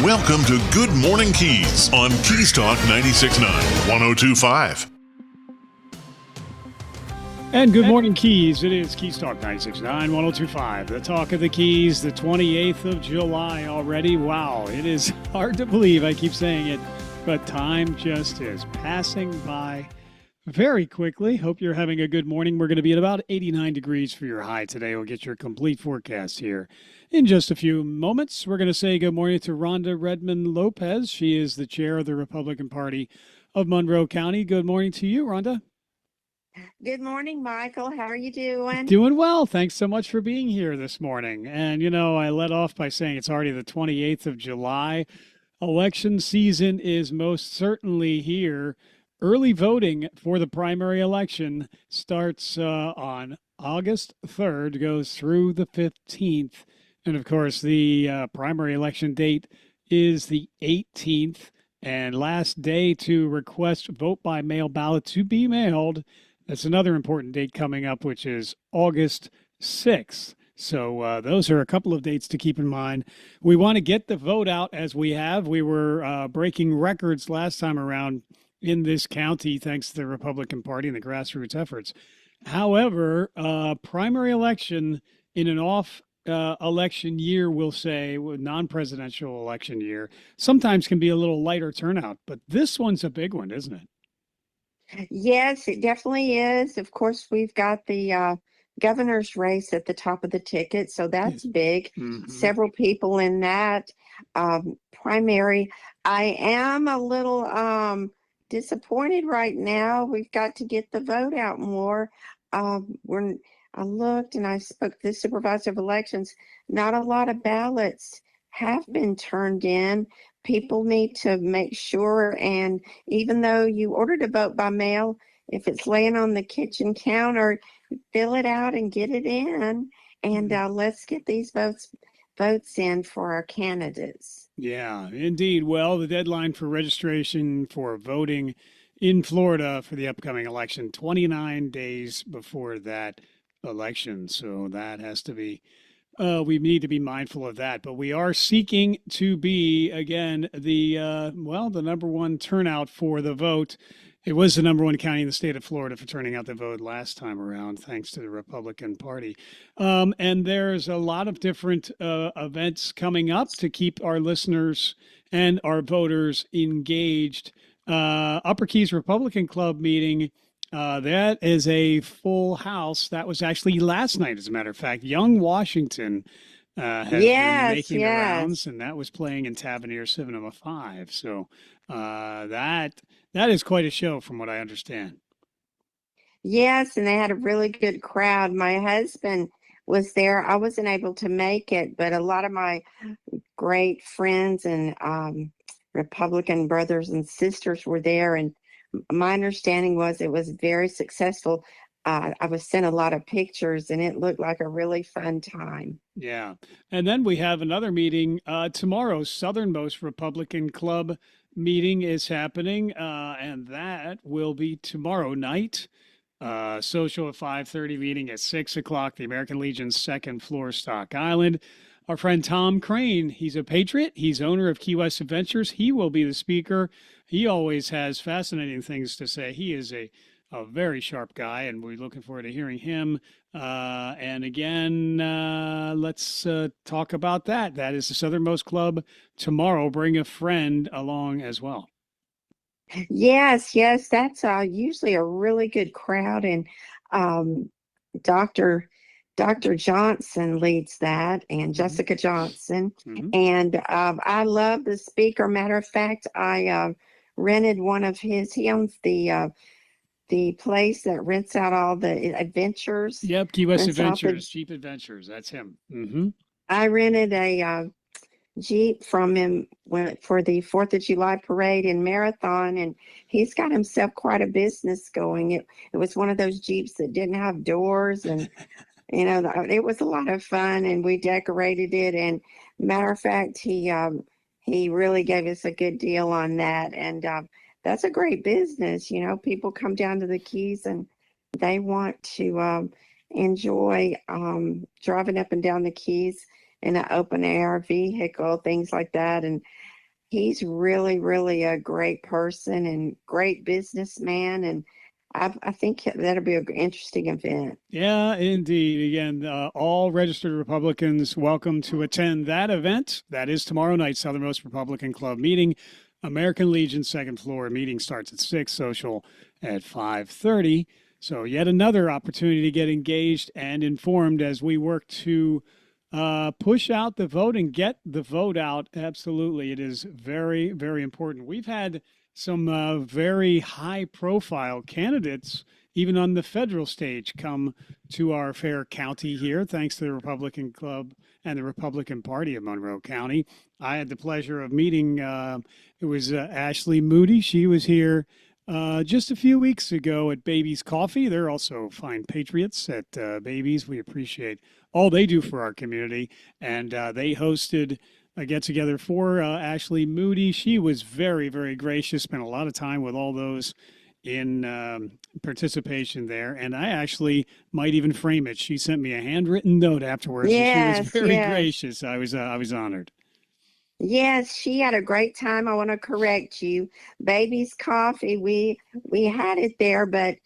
Welcome to Good Morning Keys on Keys Talk 96.9, 102.5. And good morning, Keys. It is Keys Talk 96.9, 102.5. The talk of the Keys, the 28th of July already. Wow, it is hard to believe. I keep saying it, but time just is passing by very quickly. Hope you're having a good morning. We're going to be at about 89 degrees for your high today. We'll get your complete forecast here in just a few moments. We're going to say good morning to Rhonda Rebman Lopez. She is the chair of the Republican Party of Monroe County. Good morning to you, Rhonda. Good morning, Michael. How are you doing? Doing well. Thanks so much for being here this morning. And, I led off by saying it's already the 28th of July. Election season is most certainly here. Early voting for the primary election starts on August 3rd, goes through the 15th. And, of course, the primary election date is the 18th. And last day to request vote by mail ballot to be mailed. That's another important date coming up, which is August 6th. So those are a couple of dates to keep in mind. We want to get the vote out as we have. We were breaking records last time around in this county, thanks to the Republican Party and the grassroots efforts. However, primary election in an off election year, we'll say, non-presidential election year, sometimes can be a little lighter turnout. But this one's a big one, isn't it? Yes, it definitely is. Of course, we've got the governor's race at the top of the ticket, so that's big. Mm-hmm. Several people in that primary. I am a little disappointed right now. We've got to get the vote out more. I looked and I spoke to the supervisor of elections. Not a lot of ballots have been turned in. People need to make sure, and even though you ordered a vote by mail, if it's laying on the kitchen counter, fill it out and get it in, and let's get these votes in for our candidates. Yeah, indeed. Well, the deadline for registration for voting in Florida for the upcoming election, 29 days before that election. So that has to be we need to be mindful of that, but we are seeking to be, again, the number one turnout for the vote. It was the number one county in the state of Florida for turning out the vote last time around, thanks to the Republican Party. And there's a lot of different events coming up to keep our listeners and our voters engaged. Upper Keys Republican Club meeting. That is a full house. That was actually last night, as a matter of fact. Young Washington has been making the rounds, and that was playing in Tavernier Cinema 5. So that is quite a show, from what I understand. Yes, and they had a really good crowd. My husband was there. I wasn't able to make it, but a lot of my great friends and Republican brothers and sisters were there, and my understanding was it was very successful. I was sent a lot of pictures, and it looked like a really fun time. Yeah. And then we have another meeting tomorrow. Southernmost Republican Club meeting is happening, and that will be tomorrow night. Social at 5:30, meeting at 6 o'clock, the American Legion's second floor, Stock Island. Our friend Tom Crane, he's a patriot. He's owner of Key West Adventures. He will be the speaker. He always has fascinating things to say. He is a very sharp guy, and we're looking forward to hearing him. And again, let's talk about that. That is the Southernmost Club tomorrow. Bring a friend along as well. Yes, that's usually a really good crowd, and Dr. Johnson leads that, and Jessica Johnson. Mm-hmm. And I love the speaker. Matter of fact, I rented one of his. He owns the place that rents out all the adventures. Yep, Key West Adventures, Jeep Adventures. That's him. Mm-hmm. I rented a Jeep from him for the 4th of July parade and marathon, and he's got himself quite a business going. It was one of those Jeeps that didn't have doors, and it was a lot of fun, and we decorated it. And matter of fact, he really gave us a good deal on that, and that's a great business. People come down to the Keys and they want to enjoy driving up and down the Keys in an open air vehicle, things like that. And he's really, really a great person and great businessman. And I think that'll be an interesting event. Yeah, indeed. Again, all registered Republicans welcome to attend that event. That is tomorrow night, Southernmost Republican Club meeting. American Legion second floor meeting starts at 6, social at 5:30. So yet another opportunity to get engaged and informed as we work to push out the vote and get the vote out. Absolutely. It is very, very important. We've had some very high profile candidates, even on the federal stage, come to our fair county here, thanks to the Republican Club and the Republican Party of Monroe County. I had the pleasure of meeting, it was Ashley Moody. She was here just a few weeks ago at Baby's Coffee. They're also fine patriots at Baby's. We appreciate all they do for our community. And they hosted a get together for Ashley Moody. She was very, very gracious, spent a lot of time with all those in participation there. And I actually might even frame it. She sent me a handwritten note afterwards. And she was very gracious. I was honored. Yes, she had a great time. I want to correct you. Baby's Coffee, we had it there, but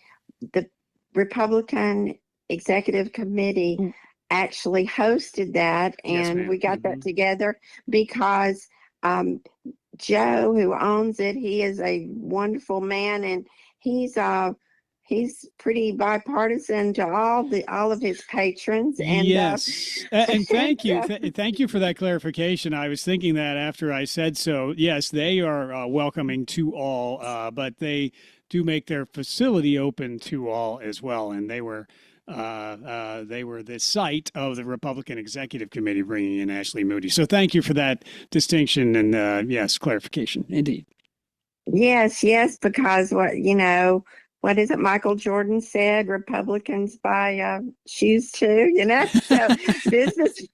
the Republican Executive Committee actually hosted that, and Yes, we got that together because Joe, who owns it, he is a wonderful man, and he's pretty bipartisan to all of his patrons. And yes, and thank you, thank you for that clarification. I was thinking that after I said so. Yes, they are welcoming to all, but they do make their facility open to all as well, and they were the site of the Republican Executive Committee bringing in Ashley Moody. So thank you for that distinction and yes, clarification. Indeed. Yes, because what is it Michael Jordan said? Republicans buy shoes too, So business,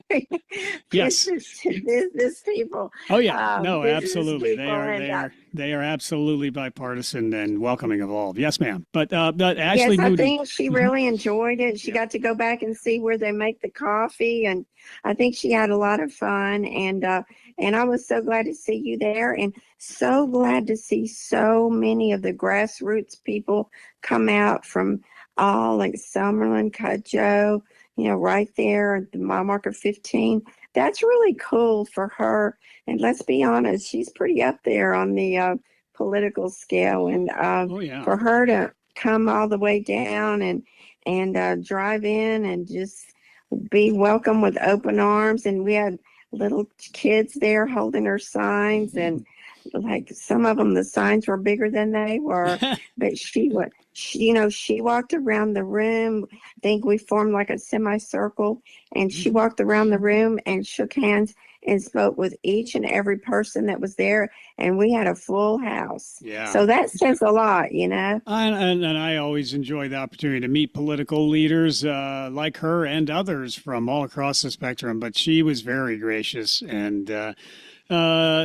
yes, business people. Oh yeah, no, absolutely. People, They are absolutely bipartisan and welcoming of all. Yes, ma'am. But Ashley yes, Moody, I think she really enjoyed it. She got to go back and see where they make the coffee, and I think she had a lot of fun. And I was so glad to see you there, and so glad to see so many of the grassroots people come out from all like Summerlin, Cudjoe, right there at the mile marker 15. That's really cool for her. And let's be honest, she's pretty up there on the political scale. And for her to come all the way down and drive in and just be welcome with open arms. And we had little kids there holding her signs, and like some of them, the signs were bigger than they were, but she walked around the room. I think we formed like a semicircle, and she walked around the room and shook hands and spoke with each and every person that was there, and we had a full house. Yeah. So that says a lot, And I always enjoy the opportunity to meet political leaders like her and others from all across the spectrum. But she was very gracious, and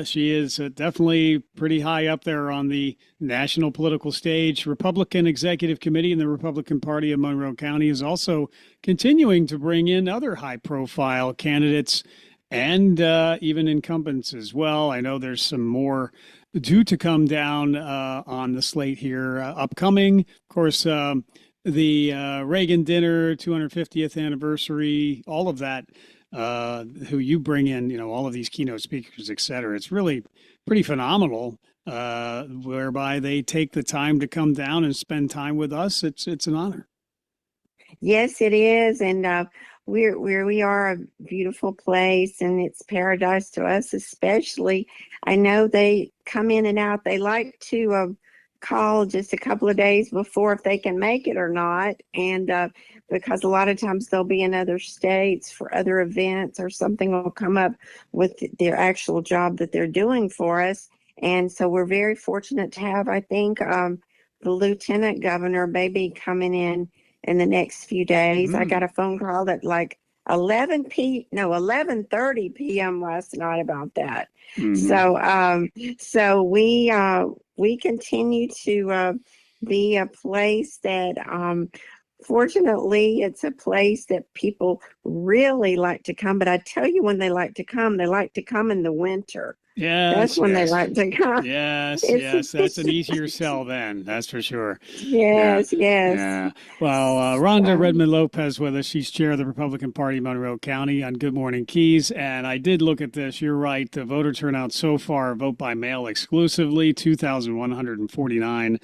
she is definitely pretty high up there on the national political stage. Republican Executive Committee in the Republican Party of Monroe County is also continuing to bring in other high-profile candidates and even incumbents as well. I know there's some more due to come down on the slate here upcoming. Of course, the Reagan dinner, 250th anniversary, all of that, who you bring in, all of these keynote speakers, et cetera. It's really pretty phenomenal, whereby they take the time to come down and spend time with us. It's an honor. Yes, it is. And we are a beautiful place, and it's paradise to us, especially. I know they come in and out. They like to call just a couple of days before if they can make it or not. And because a lot of times they'll be in other states for other events, or something will come up with their actual job that they're doing for us. And so we're very fortunate to have, I think, the lieutenant governor maybe coming in the next few days. I got a phone call at like 11:30 p.m. last night about that. So we continue to be a place that fortunately it's a place that people really like to come. But I tell you, when they like to come in the winter, That's Yes, when they yes. like to come. Yes, It's, yes. That's an easier sell then. That's for sure. Yeah, yes, yes. yeah. Well, Rhonda So, Redmond Lopez with us. She's chair of the Republican Party, Monroe County, on Good Morning Keys. And I did look at this. You're right. The voter turnout so far, vote by mail exclusively, 2,149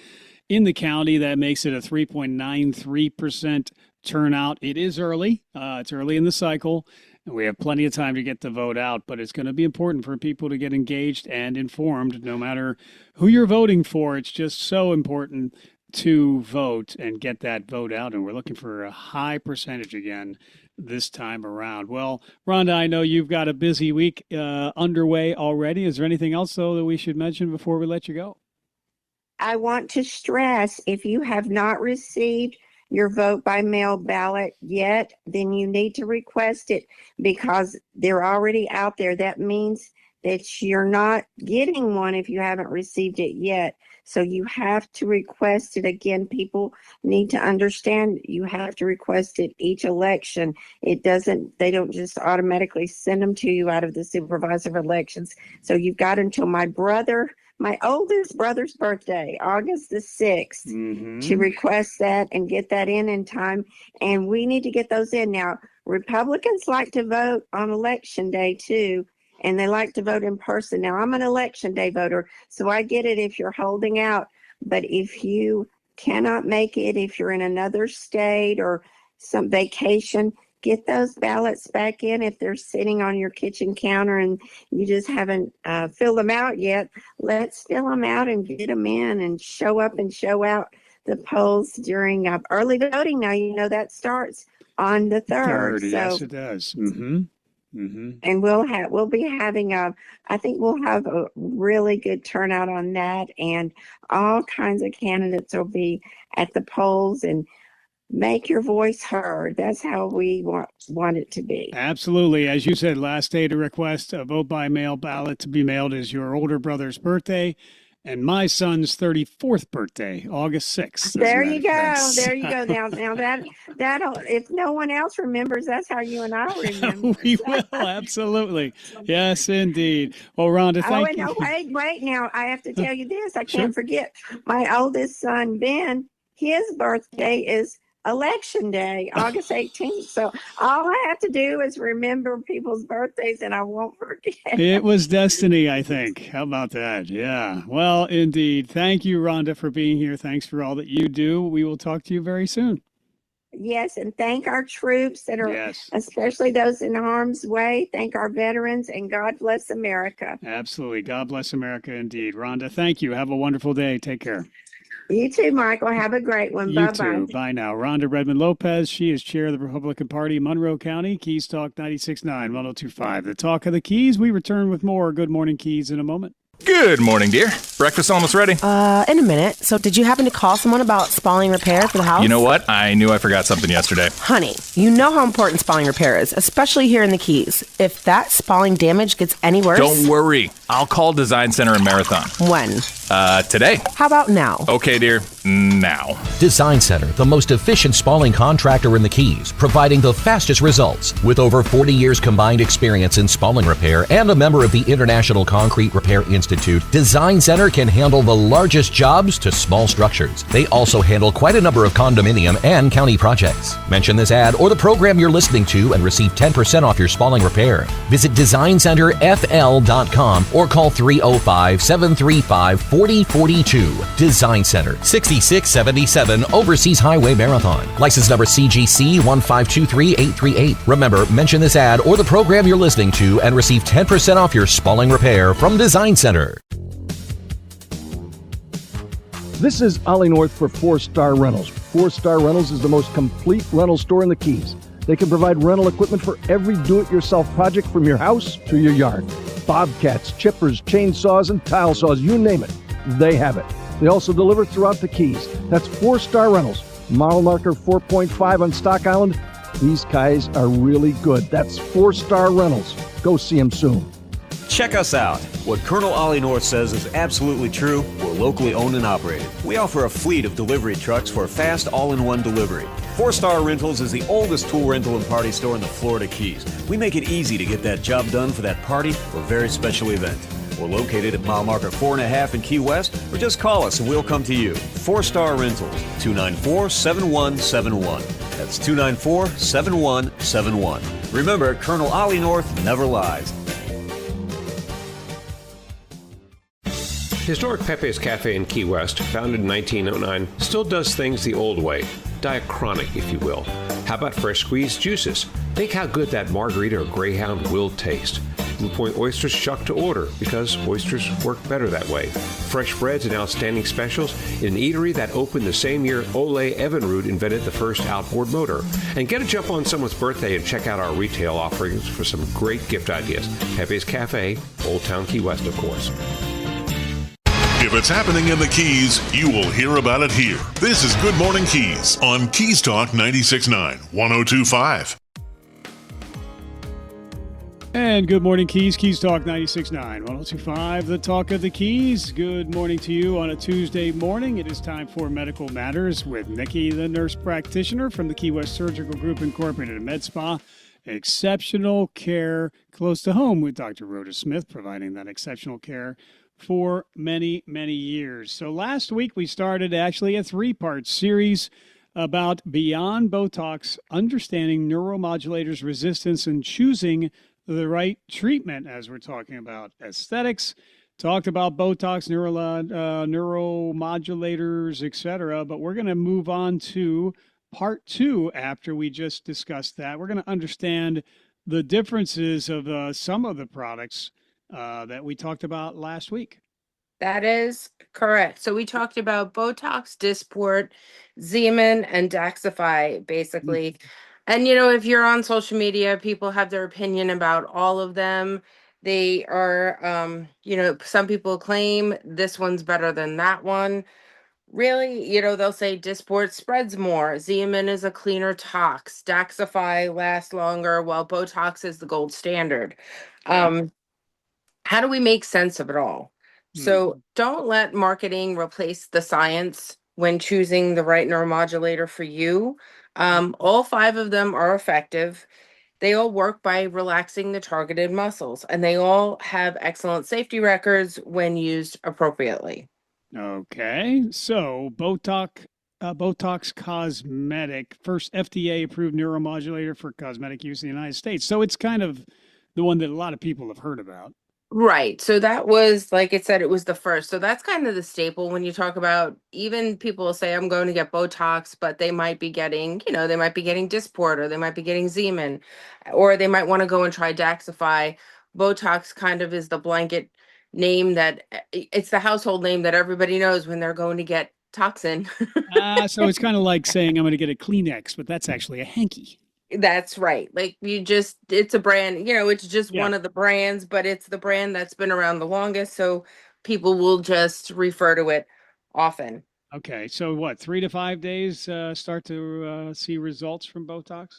in the county. That makes it a 3.93% turnout. It is early. It's early in the cycle. And we have plenty of time to get the vote out, but it's going to be important for people to get engaged and informed no matter who you're voting for. It's just so important to vote and get that vote out. And we're looking for a high percentage again this time around. Well, Rhonda, I know you've got a busy week underway already. Is there anything else, though, that we should mention before we let you go? I want to stress, if you have not received your vote by mail ballot yet, then you need to request it because they're already out there. That means that you're not getting one if you haven't received it yet. So you have to request it. Again, people need to understand you have to request it each election. They don't just automatically send them to you out of the supervisor of elections. So you've got until my oldest brother's birthday, August the 6th, to request that and get that in time. And we need to get those in. Now, Republicans like to vote on election day too, and they like to vote in person. Now, I'm an election day voter, so I get it if you're holding out. But if you cannot make it, if you're in another state or some vacation, get those ballots back in if they're sitting on your kitchen counter and you just haven't filled them out yet. Let's fill them out and get them in and show up and show out the polls during early voting. Now, you know that starts on the 3rd. So, yes, it does. and we'll be having I think we'll have a really good turnout on that, and all kinds of candidates will be at the polls, and make your voice heard. That's how we want it to be. Absolutely. As you said, last day to request a vote by mail ballot to be mailed is your older brother's birthday and my son's 34th birthday, August 6th. There you go. There you go. Now that'll, if no one else remembers, that's how you and I remember. We will. Absolutely. Yes, indeed. Well, Rhonda, thank you. Oh, wait. Now I have to tell you this. I can't forget. My oldest son, Ben, his birthday is Election Day, August 18th. So all I have to do is remember people's birthdays and I won't forget. It was destiny, I think. How about that? Yeah. Well, indeed. Thank you, Rhonda, for being here. Thanks for all that you do. We will talk to you very soon. Yes, and thank our troops that are, especially those in harm's way. Thank our veterans, and God bless America. Absolutely. God bless America indeed. Rhonda, thank you. Have a wonderful day. Take care. You too, Michael. Have a great one. You Bye-bye. too. Bye now. Rhonda Redmond Lopez. She is chair of the Republican Party, Monroe County. Keys Talk 96.9, 102.5. The Talk of the Keys. We return with more Good Morning Keys in a moment. Good morning, dear. Breakfast almost ready? In a minute. So did you happen to call someone about spalling repair for the house? You know what? I knew I forgot something yesterday. Honey, you know how important spalling repair is, especially here in the Keys. If that spalling damage gets any worse... Don't worry. I'll call Design Center in Marathon. When? Today. How about now? Okay, dear. Now. Design Center, the most efficient spalling contractor in the Keys, providing the fastest results. With over 40 years combined experience in spalling repair and a member of the International Concrete Repair Institute, Design Center can handle the largest jobs to small structures. They also handle quite a number of condominium and county projects. Mention this ad or the program you're listening to and receive 10% off your spalling repair. Visit DesignCenterFL.com or call 305-735-4042. Design Center, 6677 Overseas Highway Marathon. License number CGC 1523838. Remember, mention this ad or the program you're listening to and receive 10% off your spalling repair from Design Center. This is Ollie North for 4-Star Rentals. 4-Star Rentals is the most complete rental store in the Keys. They can provide rental equipment for every do-it-yourself project from your house to your yard. Bobcats, chippers, chainsaws, and tile saws, you name it, they have it. They also deliver throughout the Keys. That's 4-Star Rentals. Model marker 4.5 on Stock Island. These guys are really good. That's 4-Star Rentals. Go see them soon. Check us out. What Colonel Ollie North says is absolutely true. We're locally owned and operated. We offer a fleet of delivery trucks for fast all-in-one delivery. 4-Star Rentals is the oldest tool rental and party store in the Florida Keys. We make it easy to get that job done for that party or very special event. We're located at mile marker 4.5 in Key West, or just call us and we'll come to you. 4-Star Rentals, 294-7171. That's 294-7171. Remember, Colonel Ollie North never lies. Historic Pepe's Cafe in Key West, founded in 1909, still does things the old way. Diachronic, if you will. How about fresh squeezed juices? Think how good that margarita or greyhound will taste. Blue Point oysters shuck to order because oysters work better that way. Fresh breads and outstanding specials in an eatery that opened the same year Ole Evinrude invented the first outboard motor. And get a jump on someone's birthday and check out our retail offerings for some great gift ideas. Pepe's Cafe, Old Town Key West, of course. If it's happening in the Keys, you will hear about it here. This is Good Morning Keys on Keys Talk 96.9, 102.5. And good morning, Keys. Keys Talk 96.9, 102.5, the talk of the Keys. Good morning to you on a Tuesday morning. It is time for Medical Matters with Nikki, the nurse practitioner from the Key West Surgical Group Incorporated Med Spa. Exceptional care close to home with Dr. Rhoda Smith, providing that exceptional care for many, many years. So last week we started actually a 3-part series about Beyond Botox, understanding neuromodulators' resistance and choosing the right treatment, as we're talking about aesthetics, talked about Botox, neuromodulators, etc. But we're going to move on to part 2 after we just discussed that. We're going to understand the differences of some of the products that we talked about last week. That is correct. So we talked about Botox, Dysport, Xeomin, and Daxxify, basically. And, if you're on social media, people have their opinion about all of them. They are, some people claim this one's better than that one. Really, they'll say Dysport spreads more. Xeomin is a cleaner tox. Daxxify lasts longer, while Botox is the gold standard. How do we make sense of it all? So don't let marketing replace the science when choosing the right neuromodulator for you. All 5 of them are effective. They all work by relaxing the targeted muscles, and they all have excellent safety records when used appropriately. Okay, so Botox Cosmetic, first FDA-approved neuromodulator for cosmetic use in the United States. So it's kind of the one that a lot of people have heard about. Right. So that was, like it said, it was the first. So that's kind of the staple when you talk about, even people will say, I'm going to get Botox, but they might be getting, they might be getting Dysport, or they might be getting Xeomin, or they might want to go and try Daxxify. Botox kind of is the blanket name it's the household name that everybody knows when they're going to get toxin. So it's kind of like saying I'm going to get a Kleenex, but that's actually a hanky. That's right. Like it's a brand, it's just one of the brands, but it's the brand that's been around the longest. So people will just refer to it often. Okay. So what, 3 to 5 days start to see results from Botox?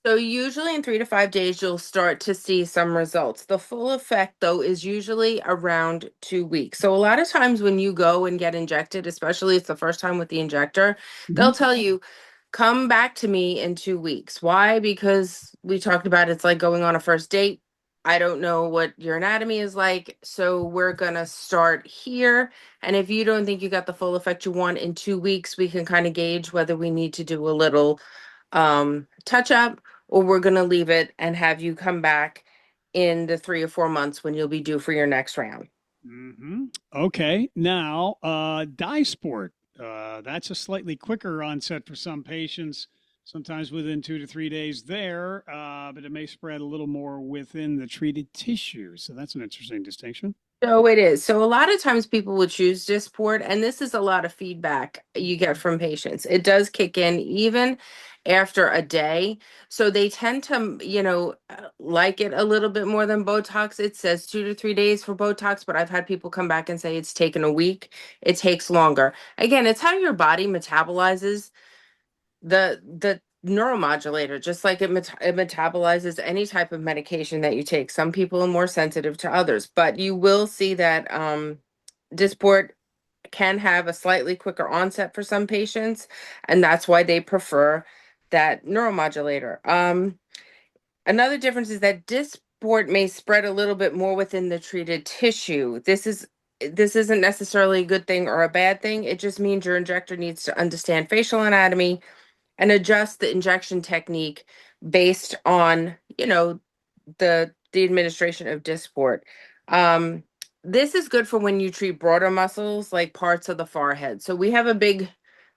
So usually in 3 to 5 days, you'll start to see some results. The full effect, though, is usually around 2 weeks. So a lot of times when you go and get injected, especially it's the first time with the injector, they'll tell you, come back to me in 2 weeks. Why? Because we talked about it's like going on a first date. I don't know what your anatomy is like, so we're going to start here. And if you don't think you got the full effect you want in 2 weeks, we can kind of gauge whether we need to do a little touch up, or we're going to leave it and have you come back in the 3 or 4 months when you'll be due for your next round. Okay. Now, Dysport. That's a slightly quicker onset for some patients, sometimes within 2 to 3 days there, but it may spread a little more within the treated tissue. So that's an interesting distinction. So it is. So a lot of times people will choose Dysport, and this is a lot of feedback you get from patients. It does kick in even after a day. So they tend to, like it a little bit more than Botox. It says 2 to 3 days for Botox, but I've had people come back and say it's taken a week. It takes longer. Again, it's how your body metabolizes the neuromodulator, just like it metabolizes any type of medication that you take. Some people are more sensitive to others, but you will see that Dysport can have a slightly quicker onset for some patients, and that's why they prefer that neuromodulator. Another difference is that Dysport Dysport may spread a little bit more within the treated tissue. This isn't necessarily a good thing or a bad thing. It just means your injector needs to understand facial anatomy and adjust the injection technique based on, the administration of Dysport. This is good for when you treat broader muscles like parts of the forehead. So we have a big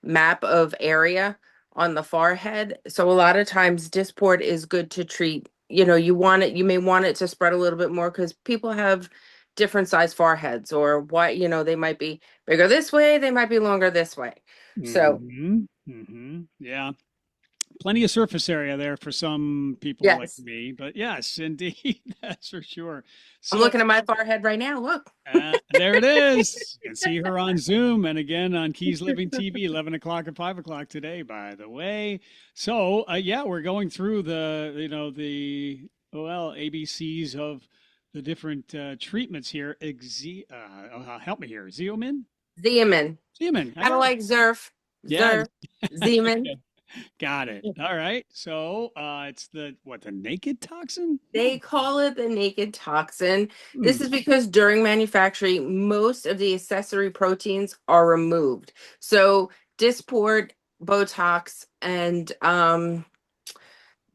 map of area on the forehead. So a lot of times Dysport is good to treat. You may want it to spread a little bit more because people have different size foreheads, or they might be bigger this way, they might be longer this way. So yeah, plenty of surface area there for some people like yes, me, but yes, indeed, that's for sure. I'm looking at my forehead right now. Look. There it is. You can see her on Zoom and again on Keys Living TV, 11 o'clock and 5 o'clock today, by the way. So, yeah, we're going through the ABCs of the different treatments here. Help me here. Xeomin? Xeomin. Xeomin. Kind of like Zerf. Yeah. Zerf. Xeomin. Got it. All right. So it's the naked toxin? They call it the naked toxin. This Hmm. is because during manufacturing, most of the accessory proteins are removed. So Dysport, Botox, and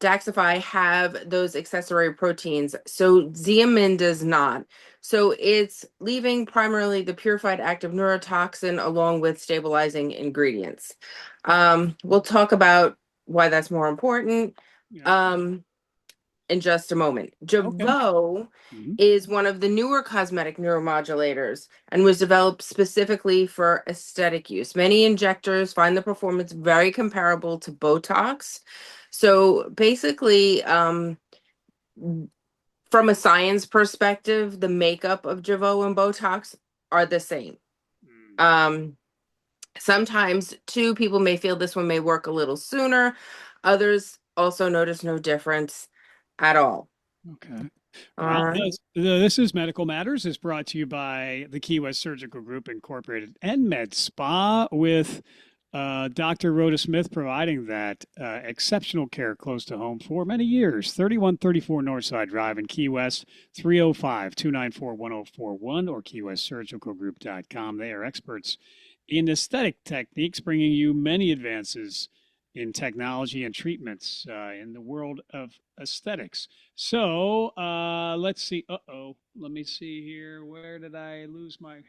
Daxxify have those accessory proteins. So Xeomin does not. So it's leaving primarily the purified active neurotoxin along with stabilizing ingredients. We'll talk about why that's more important in just a moment. Jeuveau is one of the newer cosmetic neuromodulators and was developed specifically for aesthetic use. Many injectors find the performance very comparable to Botox. So basically, from a science perspective, the makeup of Jeuveau and Botox are the same. Sometimes, too, people may feel this one may work a little sooner. Others also notice no difference at all. Okay. All Well, right. this is Medical Matters is brought to you by the Key West Surgical Group Incorporated and Med Spa with Dr. Rhoda Smith providing that exceptional care close to home for many years. 3134 Northside Drive in Key West, 305-294-1041 or keywestsurgicalgroup.com. They are experts in aesthetic techniques, bringing you many advances in technology and treatments in the world of aesthetics. So let's see. Let me see here. How did I lose my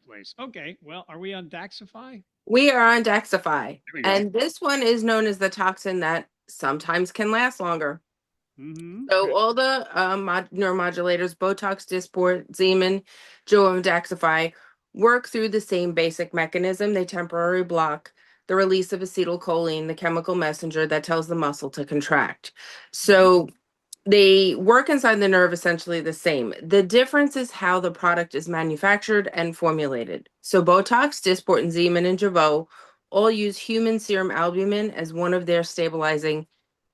place? Okay. Well, are we on Daxxify? We are on Daxxify. There we go. And this one is known as the toxin that sometimes can last longer. So all the neuromodulators, Botox, Dysport, Xeomin, Jeuveau, and Daxxify, work through the same basic mechanism. They temporarily block the release of acetylcholine, the chemical messenger that tells the muscle to contract. So they work inside the nerve essentially the same. The difference is how the product is manufactured and formulated. So Botox, Dysport, and Xeomin and Jeuveau all use human serum albumin as one of their stabilizing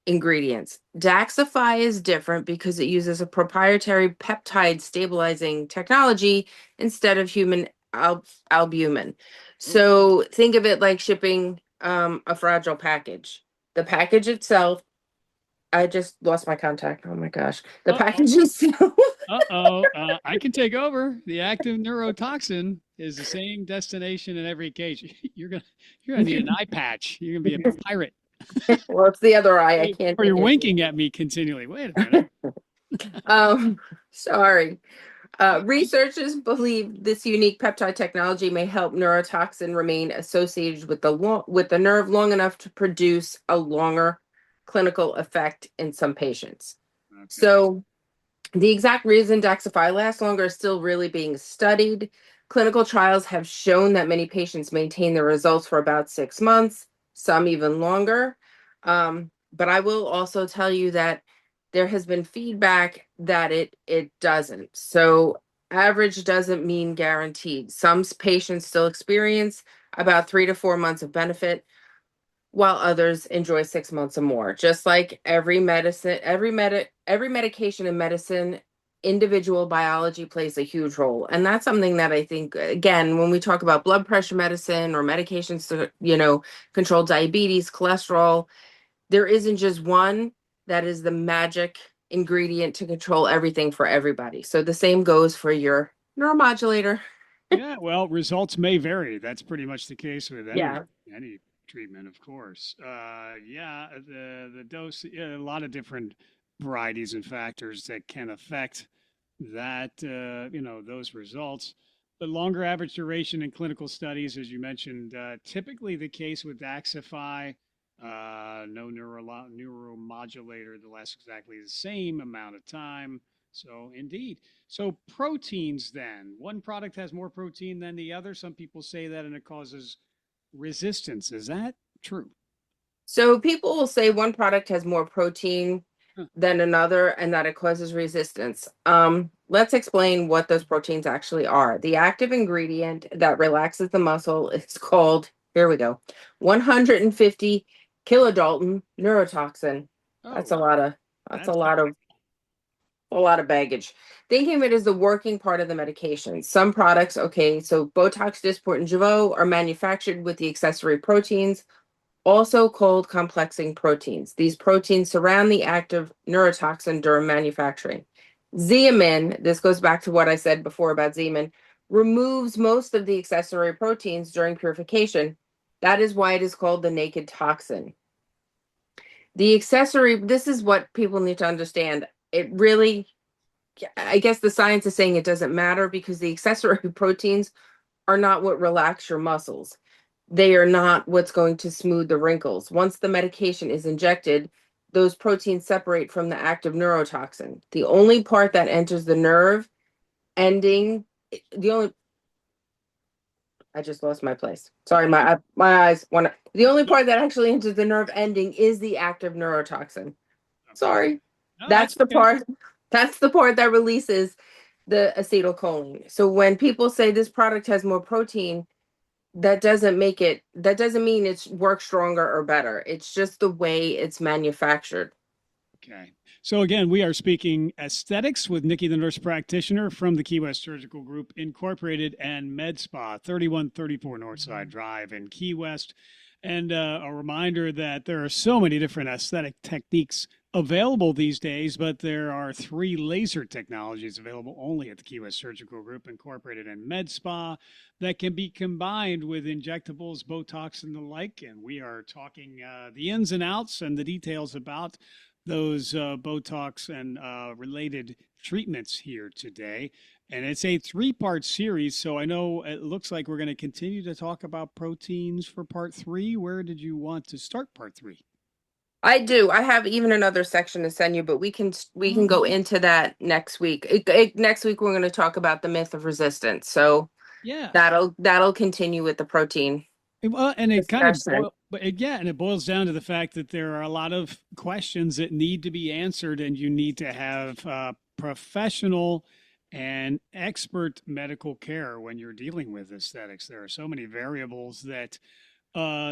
ingredients. Daxxify is different because it uses a proprietary peptide stabilizing technology instead of human albumin. So think of it like shipping a fragile package. The package itself, I just lost my contact. Oh my gosh. The package itself. I can take over. The active neurotoxin is the same destination in every case. You're gonna need an eye patch. You're gonna be a pirate. Well, it's the other eye. I can't. Or you're winking at me continually. Wait a minute. Sorry. Researchers believe this unique peptide technology may help neurotoxin remain associated with the nerve long enough to produce a longer clinical effect in some patients. Okay. So the exact reason Daxxify lasts longer is still really being studied. Clinical trials have shown that many patients maintain their results for about 6 months, some even longer. But I will also tell you that there has been feedback that it doesn't. So average doesn't mean guaranteed. Some patients still experience about 3 to 4 months of benefit, while others enjoy 6 months or more. Just like every medication in medicine, individual biology plays a huge role. And that's something that I think, again, when we talk about blood pressure medicine or medications to, control diabetes, cholesterol, there isn't just one that is the magic ingredient to control everything for everybody. So the same goes for your neuromodulator. Yeah, well, results may vary. That's pretty much the case with Yeah. any treatment, of course. Yeah, the dose, yeah, a lot of different varieties and factors that can affect that, those results. But longer average duration in clinical studies, as you mentioned, typically the case with Daxify, no neuromodulator that lasts exactly the same amount of time. So indeed. So proteins then, one product has more protein than the other. Some people say that and it causes resistance. Is that true? So people will say one product has more protein Huh. than another and that it causes resistance. Let's explain what those proteins actually are. The active ingredient that relaxes the muscle is called, here we go, 150 kilodalton neurotoxin. That's Oh, a lot of that's that's a lot of baggage. Thinking of it as the working part of the medication. Some products, okay, so Botox, Dysport, and Jeuveau are manufactured with the accessory proteins, also called complexing proteins. These proteins surround the active neurotoxin during manufacturing. Xeomin, this goes back to what I said before about Xeomin, removes most of the accessory proteins during purification. That is why it is called the naked toxin. The accessory, this is what people need to understand. It really, I guess the science is saying it doesn't matter because the accessory proteins are not what relax your muscles. They are not what's going to smooth the wrinkles. Once the medication is injected, those proteins separate from the active neurotoxin. The only part that enters the nerve ending, the only, I just lost my place. Sorry, my eyes want to. The only part that actually enters the nerve ending is the active neurotoxin. Sorry. no, That's that's the okay. part. That's the part that releases the acetylcholine. So when people say this product has more protein, that doesn't mean it's works stronger or better. It's just the way it's manufactured. Okay. So again, we are speaking aesthetics with Nikki, the nurse practitioner from the Key West Surgical Group Incorporated and Med Spa, 3134 Northside Drive in Key West. And a reminder that there are so many different aesthetic techniques available these days, but there are 3 laser technologies available only at the Key West Surgical Group Incorporated and Med Spa that can be combined with injectables, Botox, and the like. And we are talking the ins and outs and the details about those Botox and related treatments here today. And it's a 3-part series. So I know it looks like we're going to continue to talk about proteins for part 3. Where did you want to start part 3? I do. I have even another section to send you, but we can go into that next week. Next week we're going to talk about the myth of resistance. So Yeah. that'll continue with the protein. Well, and it kind of, discussion. and it boils down to the fact that there are a lot of questions that need to be answered, and you need to have professional and expert medical care when you're dealing with aesthetics. There are so many variables that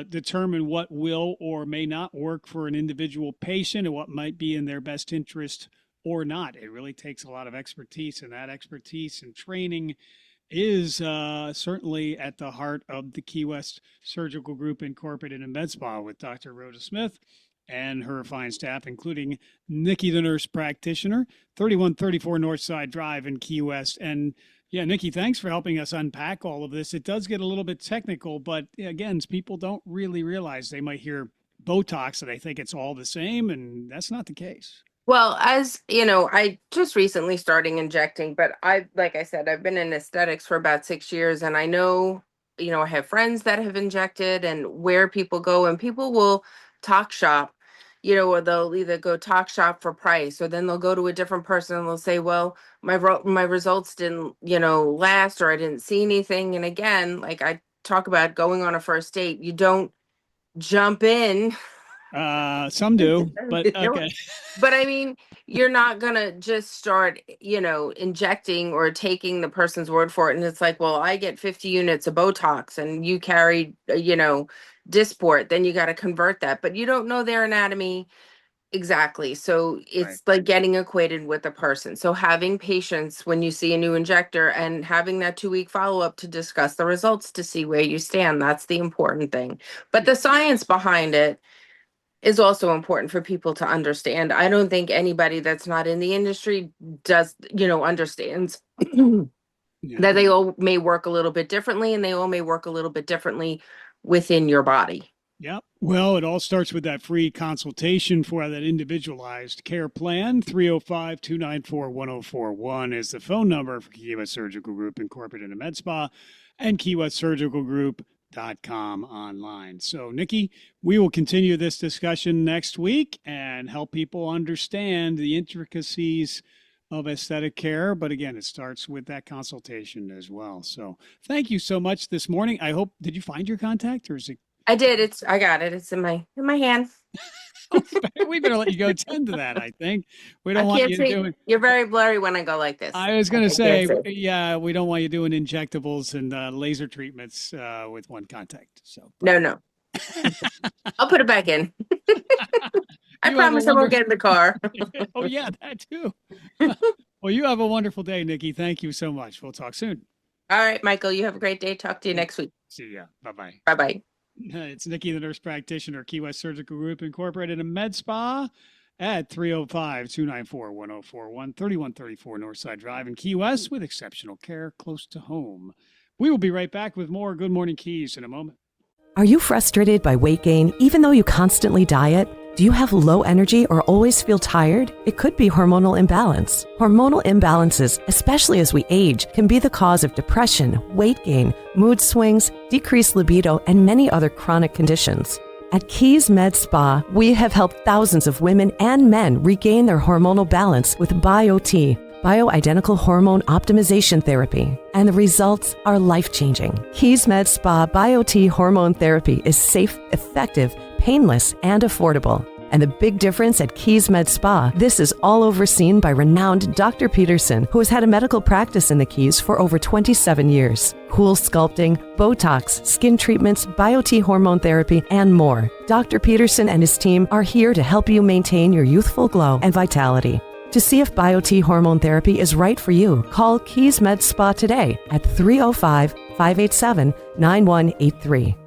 determine what will or may not work for an individual patient and what might be in their best interest or not. It really takes a lot of expertise, and that expertise and training is certainly at the heart of the Key West Surgical Group Incorporated and Med Spa with Dr. Rhoda Smith and her fine staff, including Nikki, the nurse practitioner, 3134 Northside Drive in Key West. And yeah, Nikki, thanks for helping us unpack all of this. It does get a little bit technical, but again, people don't really realize. They might hear Botox and they think it's all the same, and that's not the case. Well, as you know, I just recently starting injecting, but like I said, I've been in aesthetics for about 6 years, and I know, I have friends that have injected and where people go, and people will talk shop, or they'll either go talk shop for price, or then they'll go to a different person and they'll say, well, my results didn't, last, or I didn't see anything. And again, like I talk about going on a first date, you don't jump in. Some do, but okay. But I mean, you're not gonna just start, injecting or taking the person's word for it. And it's like, well, I get 50 units of Botox and you carry, Dysport, then you got to convert that. But you don't know their anatomy exactly. So Right. it's like getting acquainted with a person. So having patience when you see a new injector and having that 2-week follow-up to discuss the results to see where you stand. That's the important thing. But the science behind it, is also important for people to understand. I don't think anybody that's not in the industry does, understands that they all may work a little bit differently, and they all may work a little bit differently within your body. Yep. Well, it all starts with that free consultation for that individualized care plan. 305-294-1041 is the phone number for Key West Surgical Group Incorporated in Med Spa and keywestsurgicalgroup.com online. So, Nikki, we will continue this discussion next week and help people understand the intricacies of aesthetic care. But again, it starts with that consultation as well. So thank you so much this morning. I hope, did you find your contact or is it? I did. I got it. It's in my hand. We better let you go tend to that, I think. We don't want you doing. You're very blurry when I go like this. I was going to say, yeah, we don't want you doing injectables and laser treatments with one contact. So No. I'll put it back in. I promise I won't get in the car. Oh, yeah, that too. Well, you have a wonderful day, Nikki. Thank you so much. We'll talk soon. All right, Michael, you have a great day. Talk to you next week. See ya. Bye-bye. Bye-bye. It's Nikki, the nurse practitioner, Key West Surgical Group Incorporated in Med Spa at 305-294-1041, 3134 Northside Drive in Key West with exceptional care close to home. We will be right back with more Good Morning Keys in a moment. Are you frustrated by weight gain even though you constantly diet? Do you have low energy or always feel tired? It could be hormonal imbalance. Hormonal imbalances, especially as we age, can be the cause of depression, weight gain, mood swings, decreased libido, and many other chronic conditions. At Keys Med Spa, we have helped thousands of women and men regain their hormonal balance with BioT, bioidentical hormone optimization therapy, and the results are life-changing. Keys Med Spa BioT hormone therapy is safe, effective, painless, and affordable. And the big difference at Keys Med Spa, this is all overseen by renowned Dr. Peterson, who has had a medical practice in the Keys for over 27 years. Cool sculpting, Botox, skin treatments, BioT hormone therapy, and more. Dr. Peterson and his team are here to help you maintain your youthful glow and vitality. To see if BioT hormone therapy is right for you, call Keys Med Spa today at 305-587-9183.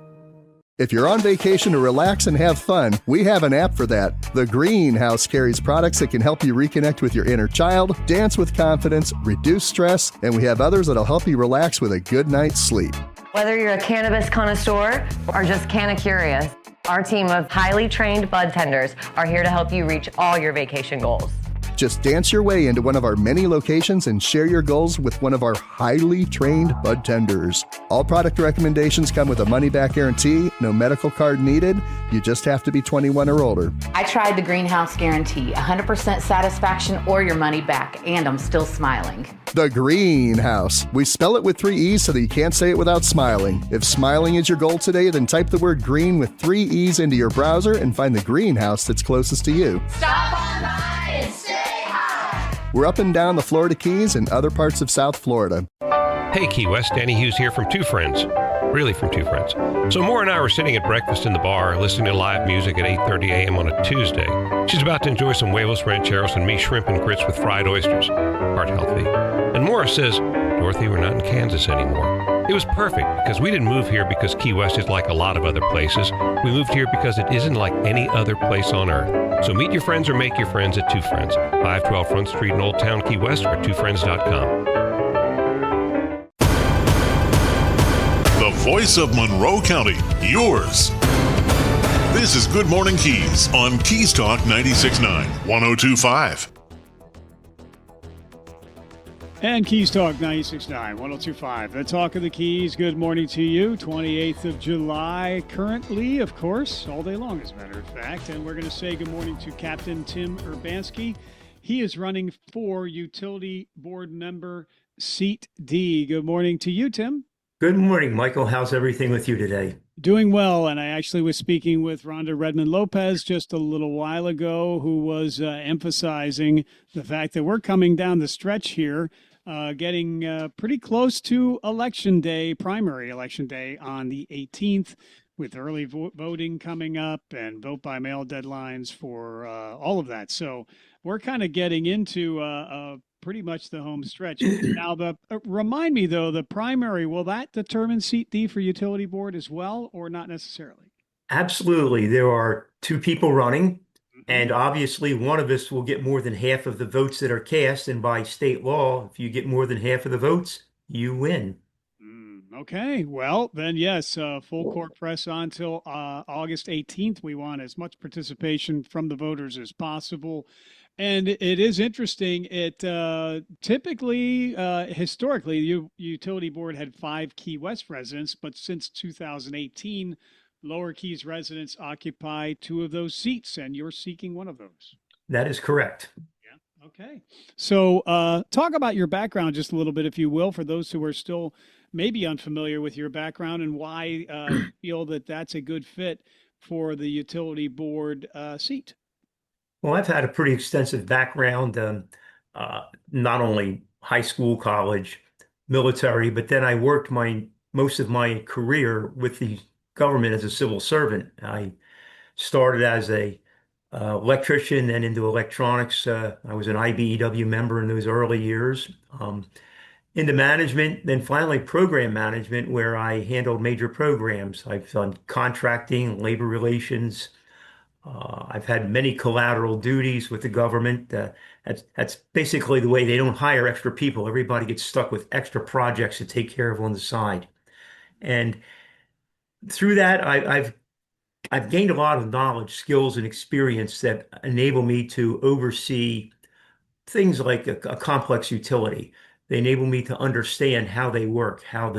If you're on vacation to relax and have fun, we have an app for that. The Greenhouse carries products that can help you reconnect with your inner child, dance with confidence, reduce stress, and we have others that'll help you relax with a good night's sleep. Whether you're a cannabis connoisseur or just canna curious, our team of highly trained bud tenders are here to help you reach all your vacation goals. Just dance your way into one of our many locations and share your goals with one of our highly trained bud tenders. All product recommendations come with a money-back guarantee, no medical card needed. You just have to be 21 or older. I tried the Greenhouse Guarantee, 100% satisfaction or your money back, and I'm still smiling. The Greenhouse. We spell it with 3 E's so that you can't say it without smiling. If smiling is your goal today, then type the word green with 3 E's into your browser and find the Greenhouse that's closest to you. Stop online and stay high. We're up and down the Florida Keys and other parts of South Florida. Hey, Key West, Danny Hughes here from Two Friends. Really from Two Friends. So Maura and I were sitting at breakfast in the bar listening to live music at 8:30 a.m. on a Tuesday. She's about to enjoy some huevos rancheros and me shrimp and grits with fried oysters. Heart healthy. And Maura says, Dorothy, we're not in Kansas anymore. It was perfect because we didn't move here because Key West is like a lot of other places. We moved here because it isn't like any other place on earth. So meet your friends or make your friends at Two Friends, 512 Front Street in Old Town Key West or twofriends.com. The voice of Monroe County, yours. This is Good Morning Keys on Keys Talk 96.9, 102.5. And Keys Talk 96.9, 102.5. The Talk of the Keys. Good morning to you. 28th of July currently, of course, all day long, as a matter of fact. And we're going to say good morning to Captain Tim Urbanski. He is running for Utility Board Member Seat D. Good morning to you, Tim. Good morning, Michael. How's everything with you today? Doing well, and I actually was speaking with Rhonda Redmond Lopez just a little while ago, who was emphasizing the fact that we're coming down the stretch here, getting pretty close to Election Day, primary Election Day on the 18th, with early voting coming up and vote-by-mail deadlines for all of that. So we're kind of getting into pretty much the home stretch. Now, remind me, though, the primary, will that determine Seat D for Utility Board as well, or not necessarily? Absolutely. There are two people running, and obviously one of us will get more than half of the votes that are cast. And by state law, if you get more than half of the votes, you win. Okay, well, then yes, full court press on till August 18th. We want as much participation from the voters as possible. And it is interesting. It typically, historically, the utility board had 5 Key West residents, but since 2018, Lower Keys residents occupy 2 of those seats, and you're seeking one of those. That is correct. Okay. So, talk about your background just a little bit, if you will, for those who are still maybe unfamiliar with your background and why you feel that that's a good fit for the utility board seat. Well, I've had a pretty extensive background, not only high school, college, military, but then I worked most of my career with the government as a civil servant. I started as a electrician and into electronics. I was an IBEW member in those early years. Into management, then finally program management, where I handled major programs. I've done contracting, labor relations. I've had many collateral duties with the government. That's basically the way they don't hire extra people. Everybody gets stuck with extra projects to take care of on the side. And through that, I've gained a lot of knowledge, skills, and experience that enable me to oversee things like a complex utility. They enable me to understand how they work, how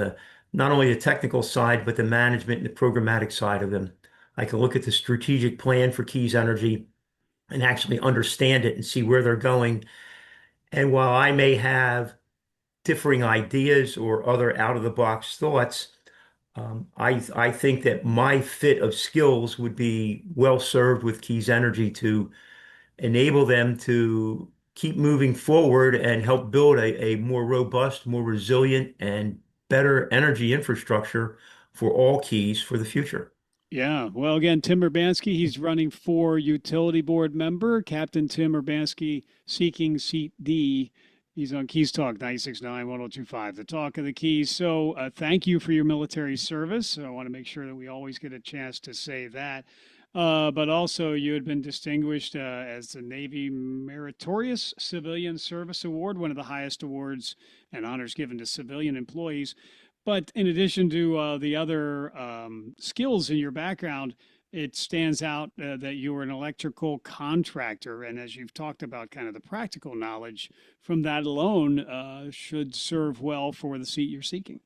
not only the technical side, but the management and the programmatic side of them. I can look at the strategic plan for Keys Energy and actually understand it and see where they're going. And while I may have differing ideas or other out-of-the-box thoughts, I think that my fit of skills would be well served with Keys Energy to enable them to keep moving forward and help build a more robust, more resilient, and better energy infrastructure for all Keys for the future. Yeah. Well, again, Tim Urbanski, he's running for utility board member. Captain Tim Urbanski seeking seat D. He's on Keys Talk 96.9, 1025, the talk of the Keys. So thank you for your military service. So I want to make sure that we always get a chance to say that. But also, you had been distinguished as the Navy Meritorious Civilian Service Award, one of the highest awards and honors given to civilian employees. But in addition to the other skills in your background, it stands out that you were an electrical contractor. And as you've talked about, kind of the practical knowledge from that alone should serve well for the seat you're seeking.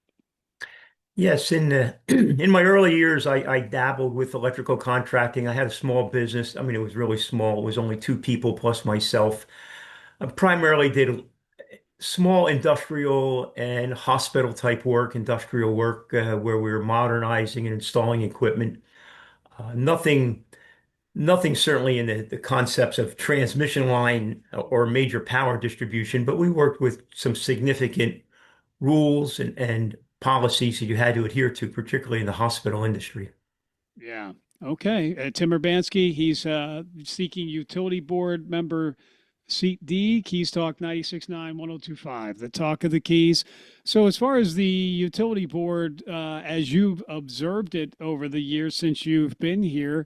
Yes, in my early years, I dabbled with electrical contracting. I had a small business. I mean, it was really small. It was only 2 people plus myself. I primarily did small industrial and hospital type work, industrial work, where we were modernizing and installing equipment. Nothing certainly in the concepts of transmission line or major power distribution, but we worked with some significant rules and policies that you had to adhere to, particularly in the hospital industry. Yeah. Okay. Tim Urbanski, he's seeking utility board member seat D, Keys Talk 96.9, 1025, the talk of the Keys. So as far as the utility board, as you've observed it over the years since you've been here,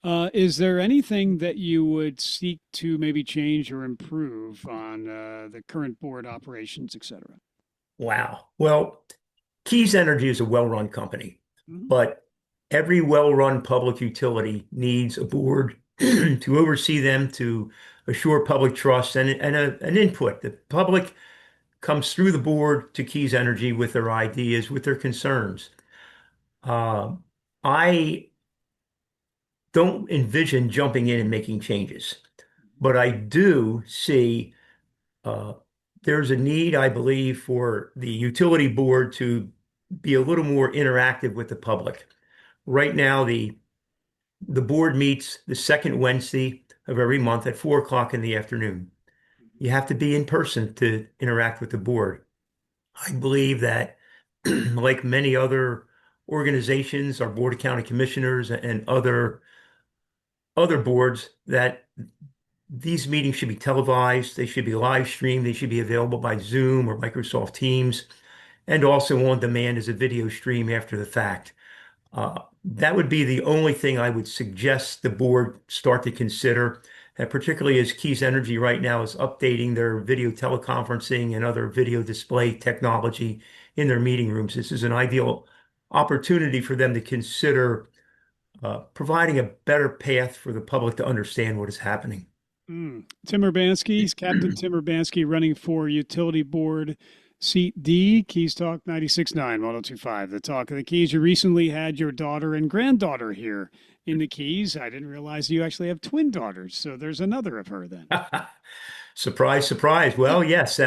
is there anything that you would seek to maybe change or improve on the current board operations, et cetera? Wow. Well, Keys Energy is a well-run company, but every well-run public utility needs a board to oversee them, to assure public trust and an input. The public comes through the board to Keys Energy with their ideas, with their concerns. I don't envision jumping in and making changes, but I do see there's a need, I believe, for the utility board to be a little more interactive with the public. Right now, the board meets the second Wednesday of every month at 4 o'clock in the afternoon. You have to be in person to interact with the board. I believe that, like many other organizations, our Board of County Commissioners and other boards, that these meetings should be televised. They should be live streamed. They should be available by Zoom or Microsoft Teams, and also on demand as a video stream after the fact. That would be the only thing I would suggest the board start to consider, and particularly as Keys Energy right now is updating their video teleconferencing and other video display technology in their meeting rooms. This is an ideal opportunity for them to consider providing a better path for the public to understand what is happening. Tim Urbanski, Captain Tim Urbanski, running for Utility Board Seat D, Keys Talk 96.9, 1025, the Talk of the Keys. You recently had your daughter and granddaughter here in the Keys. I didn't realize you actually have twin daughters, so there's another of her then. Surprise, surprise. Well, yes,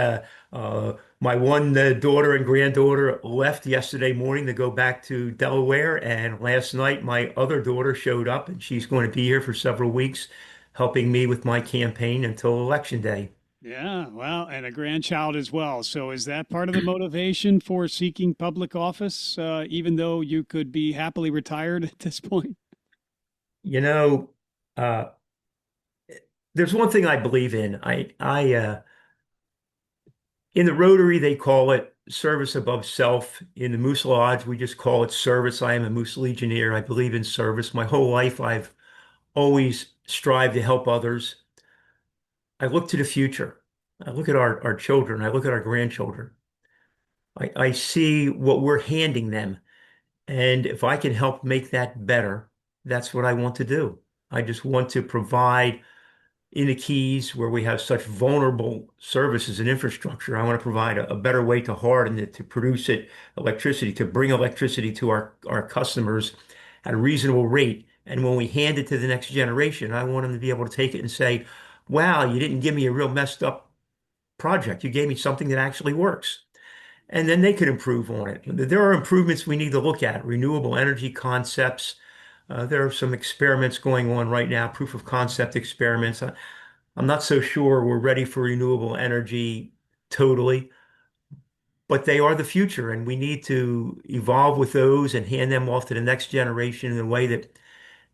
my one daughter and granddaughter left yesterday morning to go back to Delaware, and last night my other daughter showed up, and she's going to be here for several weeks, helping me with my campaign until Election Day. Yeah, well, and a grandchild as well. So is that part of the motivation for seeking public office, even though you could be happily retired at this point? You know, there's one thing I believe in. In the Rotary, they call it service above self. In the Moose Lodge, we just call it service. I am a Moose Legionnaire. I believe in service. My whole life, I've always strived to help others. I look to the future. I look at our children. I look at our grandchildren. I see what we're handing them. And if I can help make that better, that's what I want to do. I just want to provide in the Keys where we have such vulnerable services and infrastructure. I want to provide a better way to harden it, to produce it, electricity, to bring electricity to our customers at a reasonable rate. And when we hand it to the next generation, I want them to be able to take it and say, wow, you didn't give me a real messed up project. You gave me something that actually works. And then they could improve on it. There are improvements we need to look at, renewable energy concepts. There are some experiments going on right now, proof of concept experiments. I'm not so sure we're ready for renewable energy totally, but they are the future, and we need to evolve with those and hand them off to the next generation in a way that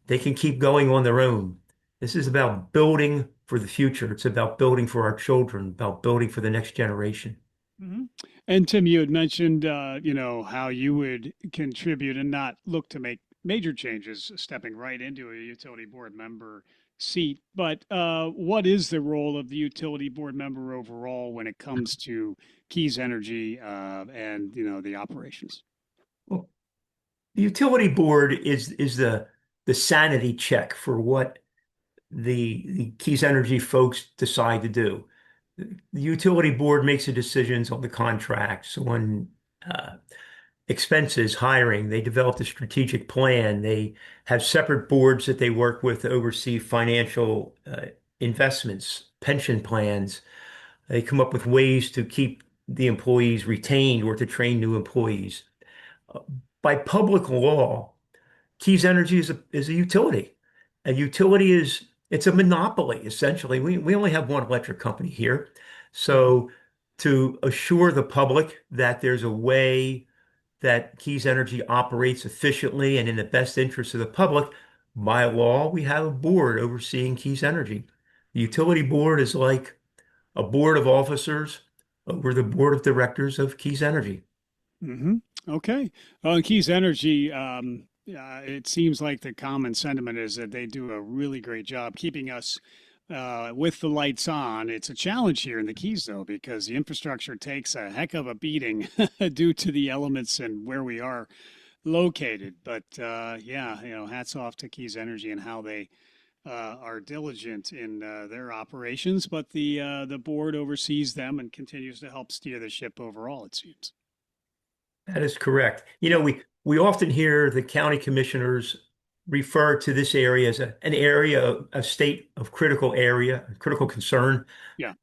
they can keep going on their own. This is about building for the future. It's about building for our children, about building for the next generation. Mm-hmm. And Tim, you had mentioned, how you would contribute and not look to make major changes, stepping right into a utility board member seat. But what is the role of the utility board member overall when it comes to Keys Energy and the operations? Well, the utility board is the sanity check for what the Keys Energy folks decide to do. The utility board makes the decisions on the contracts, on expenses, hiring. They develop the strategic plan. They have separate boards that they work with to oversee financial investments, pension plans. They come up with ways to keep the employees retained or to train new employees. By public law, Keys Energy is a utility. A utility it's a monopoly, essentially. We only have one electric company here. So to assure the public that there's a way that Keys Energy operates efficiently and in the best interest of the public, by law, we have a board overseeing Keys Energy. The utility board is like a board of officers over the board of directors of Keys Energy. Mm-hmm. Okay. Well, in Keys Energy, it seems like the common sentiment is that they do a really great job keeping us with the lights on. It's a challenge here in the Keys, though, because the infrastructure takes a heck of a beating due to the elements and where we are located. But hats off to Keys Energy and how they are diligent in their operations. But the board oversees them and continues to help steer the ship overall, it seems. That is correct. We often hear the county commissioners refer to this area as an area, a state of critical concern. Yeah.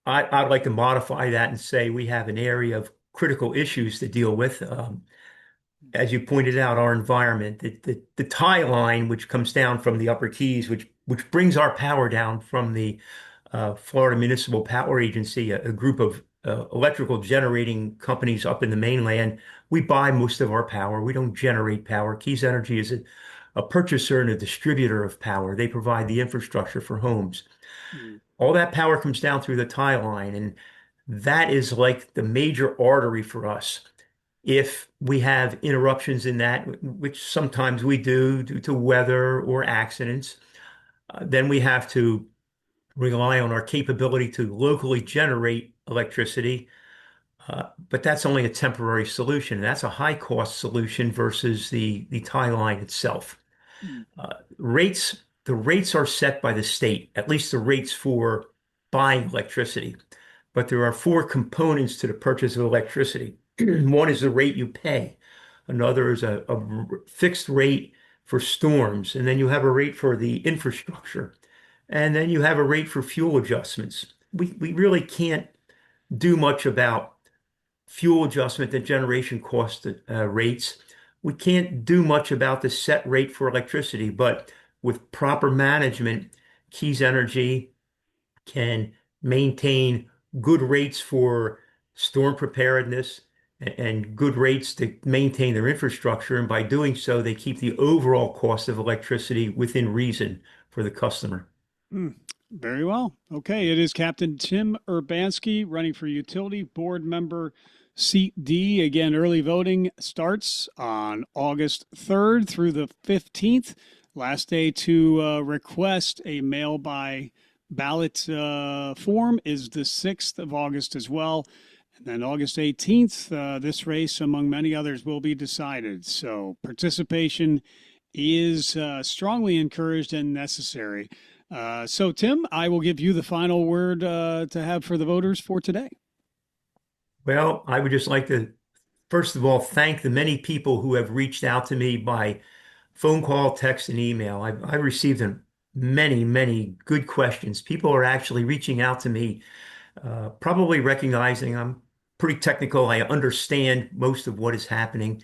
I'd like to modify that and say we have an area of critical issues to deal with. As you pointed out, our environment, the tie line, which comes down from the Upper Keys, which brings our power down from the Florida Municipal Power Agency, a group of electrical generating companies up in the mainland. We buy most of our power. We don't generate power. Keys Energy is a purchaser and a distributor of power. They provide the infrastructure for homes. All that power comes down through the tie line, and that is like the major artery for us. If we have interruptions in that, which sometimes we do due to weather or accidents, then we have to rely on our capability to locally generate electricity. But that's only a temporary solution. That's a high cost solution versus the tie line itself. The rates are set by the state, at least the rates for buying electricity. But there are four components to the purchase of electricity. One is the rate you pay. Another is a fixed rate for storms. And then you have a rate for the infrastructure. And then you have a rate for fuel adjustments. We really can't do much about fuel adjustment and generation cost rates. We can't do much about the set rate for electricity, but with proper management, Keys Energy can maintain good rates for storm preparedness and good rates to maintain their infrastructure. And by doing so, they keep the overall cost of electricity within reason for the customer. Very well. Okay, it is Captain Tim Urbanski running for Utility Board Member Seat D. Again, early voting starts on August 3rd through the 15th. Last day to request a mail-by ballot form is the 6th of August as well. And then August 18th, this race, among many others, will be decided. So participation is strongly encouraged and necessary. So, Tim, I will give you the final word to have for the voters for today. Well, I would just like to, first of all, thank the many people who have reached out to me by phone call, text, and email. I've received many, many good questions. People are actually reaching out to me, probably recognizing I'm pretty technical. I understand most of what is happening,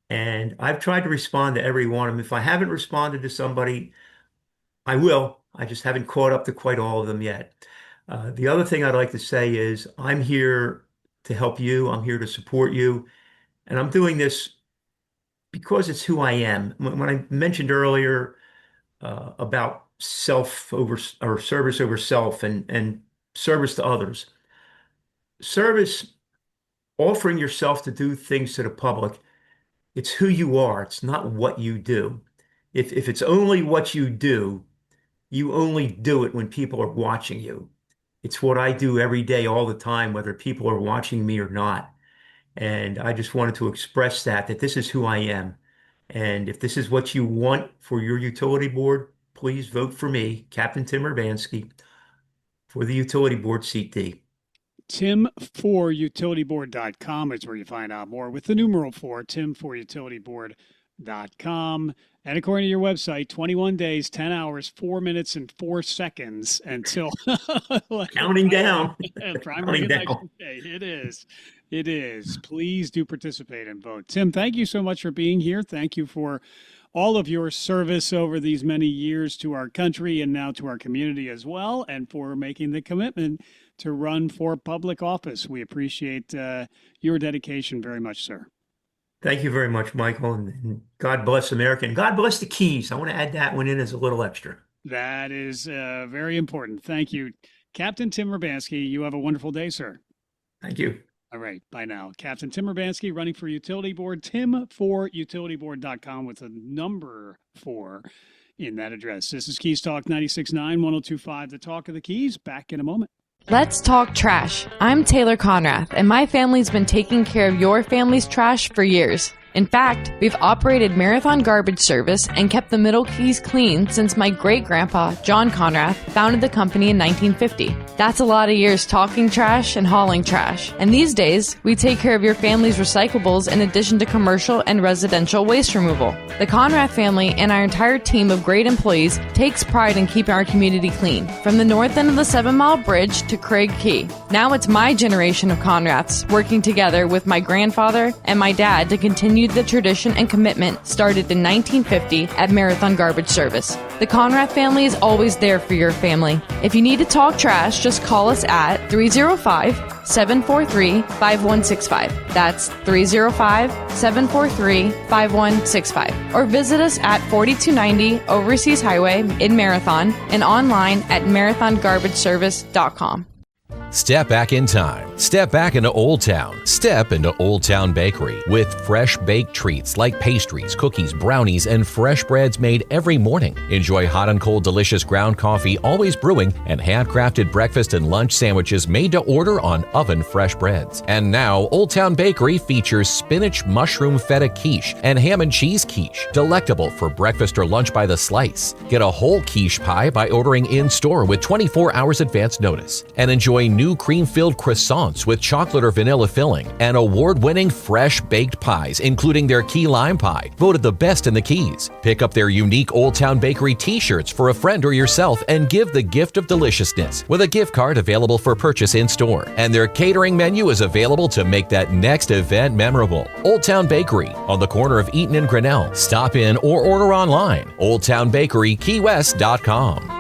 and I've tried to respond to every one of them. If I haven't responded to somebody, I will. I just haven't caught up to quite all of them yet. The other thing I'd like to say is I'm here to help you. I'm here to support you. And I'm doing this because it's who I am. When I mentioned earlier about self over or service over self and service to others, service, offering yourself to do things to the public, it's who you are. It's not what you do. If it's only what you do, you only do it when people are watching you. It's what I do every day, all the time, whether people are watching me or not. And I just wanted to express that this is who I am. And if this is what you want for your utility board, please vote for me, Captain Tim Urbanski, for the utility board seat D. Tim4utilityboard.com is where you find out more with the numeral 4, Tim4utilityboard.com. And according to your website, 21 days, 10 hours, 4 minutes, and 4 seconds until counting down. Primary election day. It is. It is. Please do participate and vote. Tim, thank you so much for being here. Thank you for all of your service over these many years to our country and now to our community as well, and for making the commitment to run for public office. We appreciate your dedication very much, sir. Thank you very much, Michael, and God bless America, and God bless the Keys. I want to add that one in as a little extra. That is very important. Thank you. Captain Tim Urbanski, you have a wonderful day, sir. Thank you. All right, bye now. Captain Tim Urbanski running for Utility Board, Tim4utilityboard.com with a number 4 in that address. This is Keys Talk 96.9, 102.5, the Talk of the Keys. Back in a moment. Let's talk trash. I'm Taylor Conrath, and my family's been taking care of your family's trash for years. In fact, we've operated Marathon Garbage Service and kept the Middle Keys clean since my great-grandpa, John Conrath, founded the company in 1950. That's a lot of years talking trash and hauling trash. And these days, we take care of your family's recyclables in addition to commercial and residential waste removal. The Conrath family and our entire team of great employees takes pride in keeping our community clean, from the north end of the 7 Mile Bridge to Craig Key. Now it's my generation of Conraths working together with my grandfather and my dad to continue the tradition and commitment started in 1950 at Marathon Garbage Service. The Conrath family is always there for your family. If you need to talk trash, just call us at 305-743-5165. That's 305-743-5165. Or visit us at 4290 Overseas Highway in Marathon and online at marathongarbageservice.com. Step back in time. Step back into Old Town. Step into Old Town Bakery with fresh baked treats like pastries, cookies, brownies, and fresh breads made every morning. Enjoy hot and cold delicious ground coffee always brewing and handcrafted breakfast and lunch sandwiches made to order on oven fresh breads. And now Old Town Bakery features spinach mushroom feta quiche and ham and cheese quiche, delectable for breakfast or lunch by the slice. Get a whole quiche pie by ordering in-store with 24 hours advance notice. And enjoy new cream-filled croissants with chocolate or vanilla filling and award-winning fresh baked pies, including their key lime pie, voted the best in the Keys. Pick up their unique Old Town Bakery t-shirts for a friend or yourself and give the gift of deliciousness with a gift card available for purchase in-store. And their catering menu is available to make that next event memorable. Old Town Bakery on the corner of Eaton and Grinnell. Stop in or order online. OldTownBakeryKeyWest.com.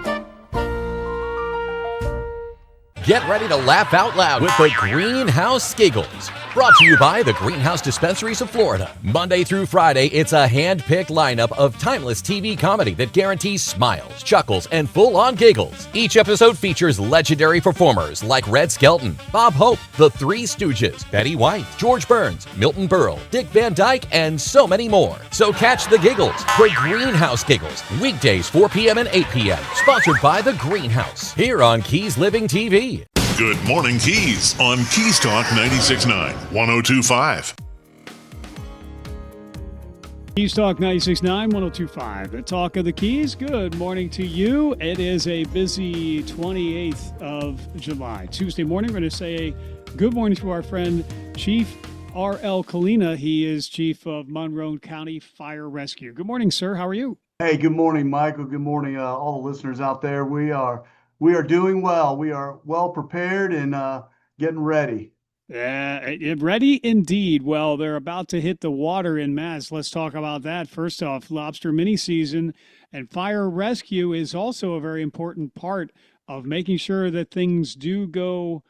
Get ready to laugh out loud with the Greenhouse Giggles. Brought to you by the Greenhouse Dispensaries of Florida. Monday through Friday, it's a hand-picked lineup of timeless TV comedy that guarantees smiles, chuckles, and full-on giggles. Each episode features legendary performers like Red Skelton, Bob Hope, The Three Stooges, Betty White, George Burns, Milton Berle, Dick Van Dyke, and so many more. So catch the giggles, the Greenhouse Giggles, weekdays 4 p.m. and 8 p.m. Sponsored by the Greenhouse, here on Keys Living TV. Good Morning Keys on Keys Talk 96.9, 102.5. Keys Talk 96.9, 102.5. The talk of the Keys. Good morning to you. It is a busy 28th of July. Tuesday morning, we're going to say good morning to our friend, Chief R.L. Colina. He is Chief of Monroe County Fire Rescue. Good morning, sir. How are you? Hey, good morning, Michael. Good morning, all the listeners out there. We are doing well. We are well prepared and getting ready. Ready indeed. Well, they're about to hit the water in mass. Let's talk about that. First off, lobster mini season and fire rescue is also a very important part of making sure that things do go,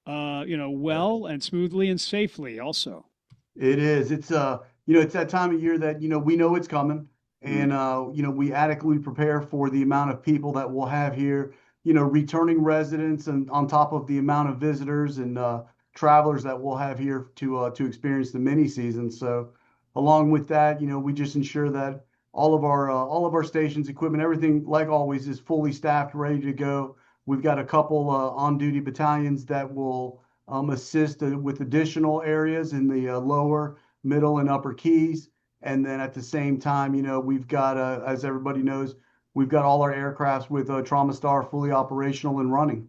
well and smoothly and safely. Also, it is. It's it's that time of year that we know it's coming, and we adequately prepare for the amount of people that we'll have here. Returning residents and on top of the amount of visitors and travelers that we'll have here to experience the mini season. So along with that, we just ensure that all of our stations, equipment, everything, like always, is fully staffed, ready to go. We've got a couple on-duty battalions that will assist with additional areas in the lower, middle, and upper Keys. And then at the same time, we've got, as everybody knows, we've got all our aircrafts with Trauma Star fully operational and running.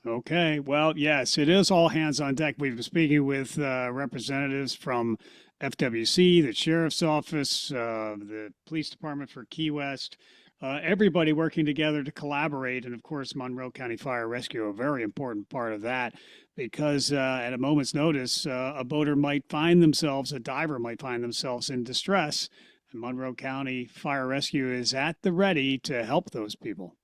Okay. Well, yes, it is all hands on deck. We've been speaking with representatives from FWC, the Sheriff's Office, the Police Department for Key West, everybody working together to collaborate. And of course, Monroe County Fire Rescue, a very important part of that, because at a moment's notice, a diver might find themselves in distress. And Monroe County Fire Rescue is at the ready to help those people.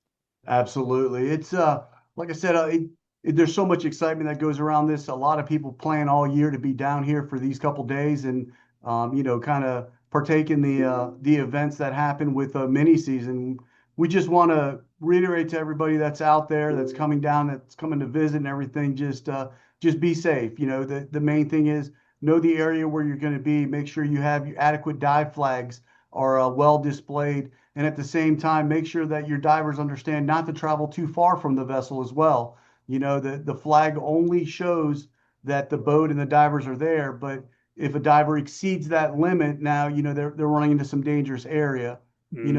Absolutely. It's like I said, there's so much excitement that goes around this. A lot of people plan all year to be down here for these couple days and kind of partake in the events that happen with a mini season. We just want to reiterate to everybody that's out there, that's coming down, that's coming to visit and everything, just be safe. The main thing is know the area where you're going to be. Make sure you have your adequate dive flags are well displayed. And at the same time, make sure that your divers understand not to travel too far from the vessel as well. The flag only shows that the boat and the divers are there, but if a diver exceeds that limit, now, they're running into some dangerous area.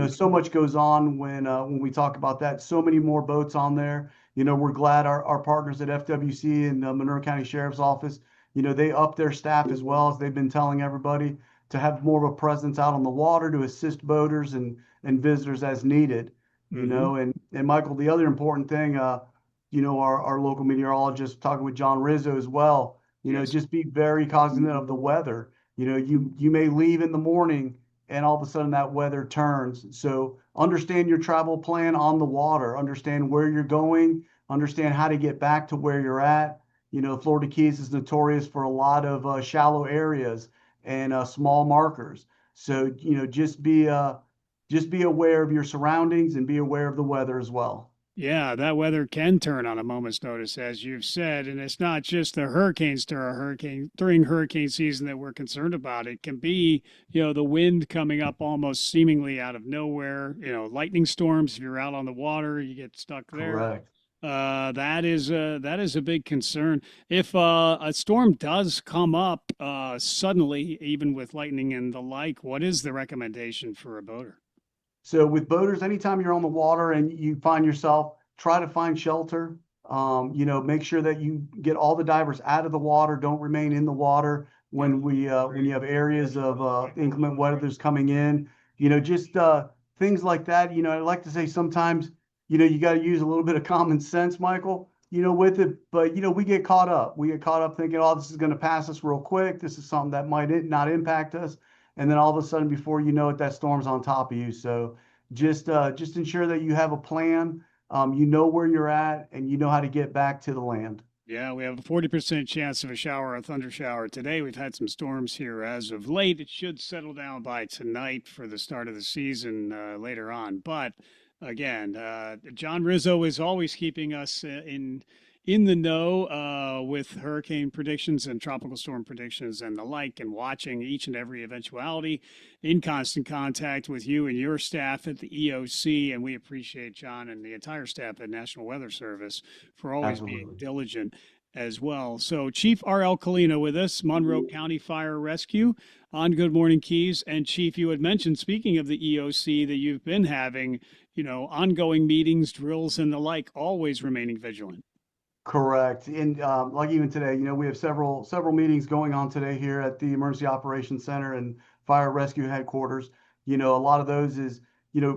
So much goes on when we talk about that. So many more boats on there. We're glad our partners at FWC and Monroe County Sheriff's Office, they up their staff as well, as they've been telling everybody, to have more of a presence out on the water to assist boaters and visitors as needed. And Michael, the other important thing, our local meteorologist, talking with John Rizzo as well, just be very cognizant of the weather. You may leave in the morning and all of a sudden that weather turns. So understand your travel plan on the water, understand where you're going, understand how to get back to where you're at. Florida Keys is notorious for a lot of shallow areas and small markers. So, just be aware of your surroundings and be aware of the weather as well. Yeah, that weather can turn on a moment's notice, as you've said, and it's not just the hurricanes during hurricane season that we're concerned about. It can be, the wind coming up almost seemingly out of nowhere. Lightning storms. If you're out on the water, you get stuck there. Correct. That is a big concern. If a storm does come up suddenly, even with lightning and the like, what is the recommendation for a boater? So with boaters, anytime you're on the water and you find yourself, try to find shelter. Make sure that you get all the divers out of the water. Don't remain in the water when you have areas of inclement weather that's coming in. Just things like that. I like to say sometimes, you got to use a little bit of common sense, Michael. With it, but we get caught up. We get caught up thinking, oh, this is going to pass us real quick. This is something that might not impact us. And then all of a sudden, before you know it, that storm's on top of you. So just ensure that you have a plan, you know where you're at, and you know how to get back to the land. Yeah, we have a 40% chance of a thunder shower today. We've had some storms here as of late. It should settle down by tonight for the start of the season later on. But again, John Rizzo is always keeping us in the know with hurricane predictions and tropical storm predictions and the like, and watching each and every eventuality, in constant contact with you and your staff at the EOC. And we appreciate John and the entire staff at National Weather Service for always being diligent as well. So Chief R.L. Colina with us, Monroe County Fire Rescue on Good Morning Keys. And Chief, you had mentioned, speaking of the EOC, that you've been having, ongoing meetings, drills, and the like, always remaining vigilant. Correct. And like even today, we have several meetings going on today here at the Emergency Operations Center and Fire Rescue Headquarters. A lot of those is,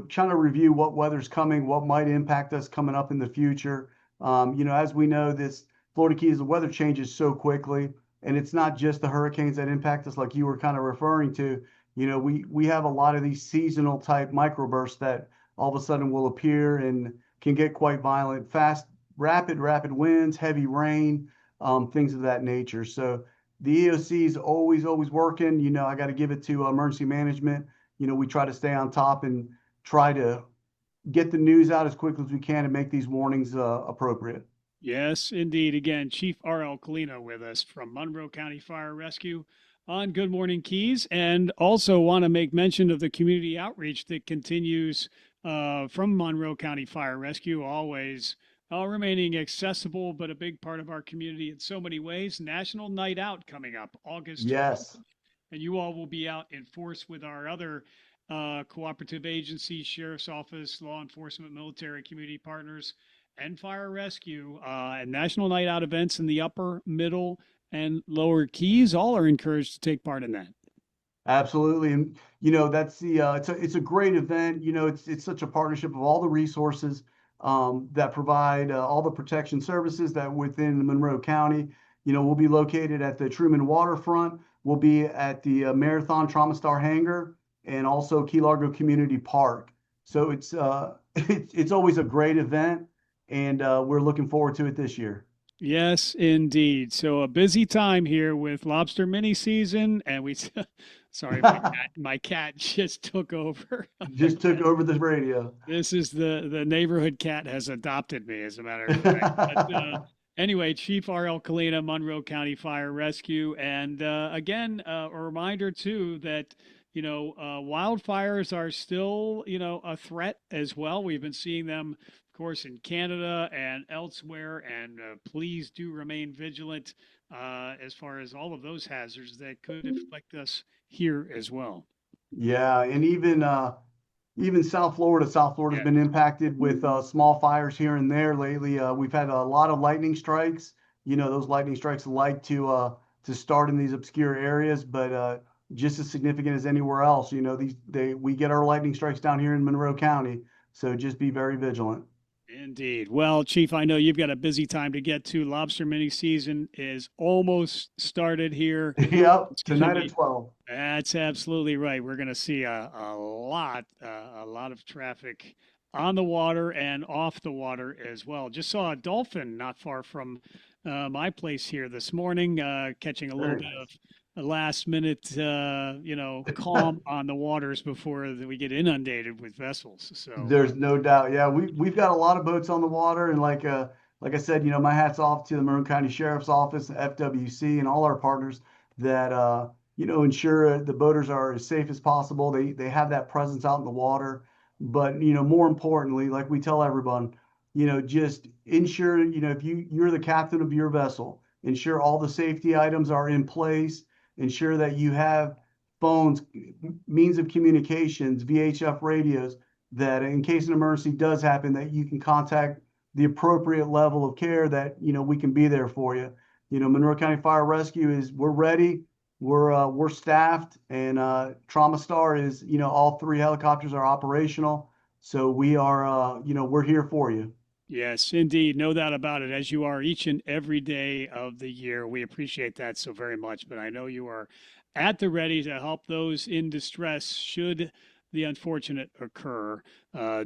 trying to review what weather's coming, what might impact us coming up in the future. As we know, this Florida Keys, the weather changes so quickly, and it's not just the hurricanes that impact us, like you were kind of referring to. We have a lot of these seasonal type microbursts that all of a sudden will appear and can get quite violent, fast, rapid winds, heavy rain, things of that nature. So the EOC is always working. I got to give it to emergency management. We try to stay on top and try to get the news out as quickly as we can and make these warnings appropriate. Yes, indeed. Again, Chief R.L. Colina with us from Monroe County Fire Rescue on Good Morning Keys. And also want to make mention of the community outreach that continues from Monroe County Fire Rescue, always remaining accessible, but a big part of our community in so many ways. National Night Out coming up August 12th. And you all will be out in force with our other cooperative agencies, Sheriff's Office, law enforcement, military, community partners, and fire rescue. And National Night Out events in the upper, middle, and lower Keys all are encouraged to take part in that. Absolutely. And, that's it's a great event. It's such a partnership of all the resources that provide all the protection services that within Monroe County. We'll be located at the Truman Waterfront. We'll be at the Marathon Trauma Star Hangar and also Key Largo Community Park. So it's always a great event, and we're looking forward to it this year. Yes, indeed. So a busy time here with lobster mini season, and sorry, my cat just took over. Just took over the radio. This is the neighborhood cat has adopted me, as a matter of fact. But, anyway, Chief R.L. Colina, Monroe County Fire Rescue, and again, a reminder too that wildfires are still a threat as well. We've been seeing them, of course, in Canada and elsewhere, and please do remain vigilant as far as all of those hazards that could afflict us here as well. Yeah, and even South Florida's been impacted with small fires here and there lately. We've had a lot of lightning strikes. Those lightning strikes like to start in these obscure areas, but just as significant as anywhere else. We get our lightning strikes down here in Monroe County, so just be very vigilant. Indeed. Well, Chief, I know you've got a busy time to get to. Lobster mini season is almost started here. Yep, tonight at 12. That's absolutely right. We're going to see a lot of traffic on the water and off the water as well. Just saw a dolphin not far from my place here this morning, catching a little bit a last minute, calm on the waters before we get inundated with vessels. So There's no doubt. Yeah, we've got a lot of boats on the water, and like I said, my hat's off to the Monroe County Sheriff's Office, FWC, and all our partners that ensure the boaters are as safe as possible. They have that presence out in the water, but more importantly, like we tell everyone, just ensure if you're the captain of your vessel, ensure all the safety items are in place, ensure that you have phones, means of communications, VHF radios, that in case an emergency does happen, that you can contact the appropriate level of care, that we can be there for you. Monroe County Fire Rescue we're ready, we're staffed, and Trauma Star is all 3 helicopters are operational, so we are we're here for you. yes, indeed. No doubt about it, as you are each and every day of the year. We appreciate that so very much. But I know you are at the ready to help those in distress should the unfortunate occur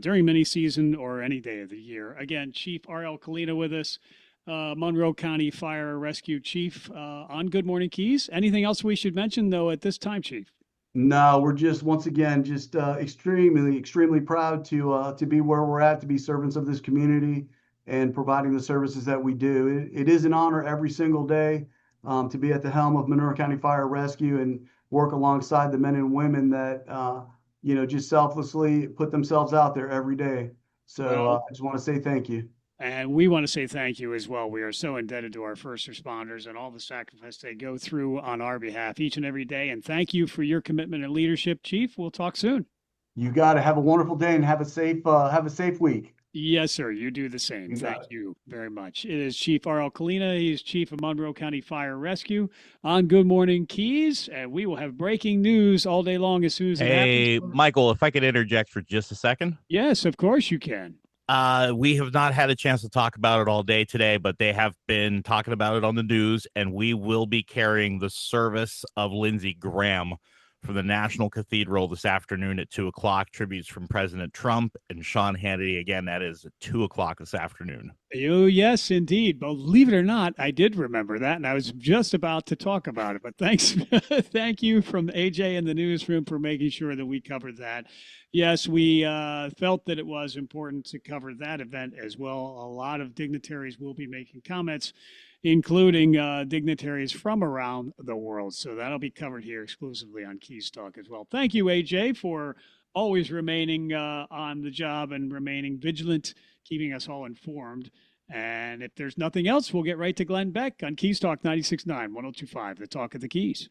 during mini season or any day of the year. Again, Chief R.L. Colina with us, Monroe County Fire Rescue Chief on Good Morning Keys. Anything else we should mention, though, at this time, Chief? No, we're just once again extremely proud to be where we're at, to be servants of this community and providing the services that we do. It is an honor every single day to be at the helm of Monroe County Fire Rescue and work alongside the men and women that just selflessly put themselves out there every day. So I just want to say thank you. And we want to say thank you as well. We are so indebted to our first responders and all the sacrifice they go through on our behalf each and every day. And thank you for your commitment and leadership, Chief. We'll talk soon. You got to have a wonderful day and have a safe week. Yes, sir. You do the same. Thank you very much. It is Chief R.L. Colina. He is Chief of Monroe County Fire Rescue on Good Morning Keys. And we will have breaking news all day long as soon as it happens. Hey, Michael, if I could interject for just a second. Yes, of course you can. We have not had a chance to talk about it all day today, but they have been talking about it on the news, and we will be carrying the service of Lindsey Graham from the National Cathedral this afternoon at 2:00. Tributes from President Trump and Sean Hannity. Again, that is at 2:00 this afternoon. Oh, yes, indeed. Believe it or not, I did remember that, and I was just about to talk about it. But thanks, thank you from AJ in the newsroom for making sure that we covered that. Yes, we felt that it was important to cover that event as well. A lot of dignitaries will be making comments, including dignitaries from around the world. So that'll be covered here exclusively on Keys Talk as well. Thank you, AJ, for always remaining on the job and remaining vigilant, keeping us all informed. And if there's nothing else, we'll get right to Glenn Beck on Keys Talk 96.9, 102.5, the Talk of the Keys.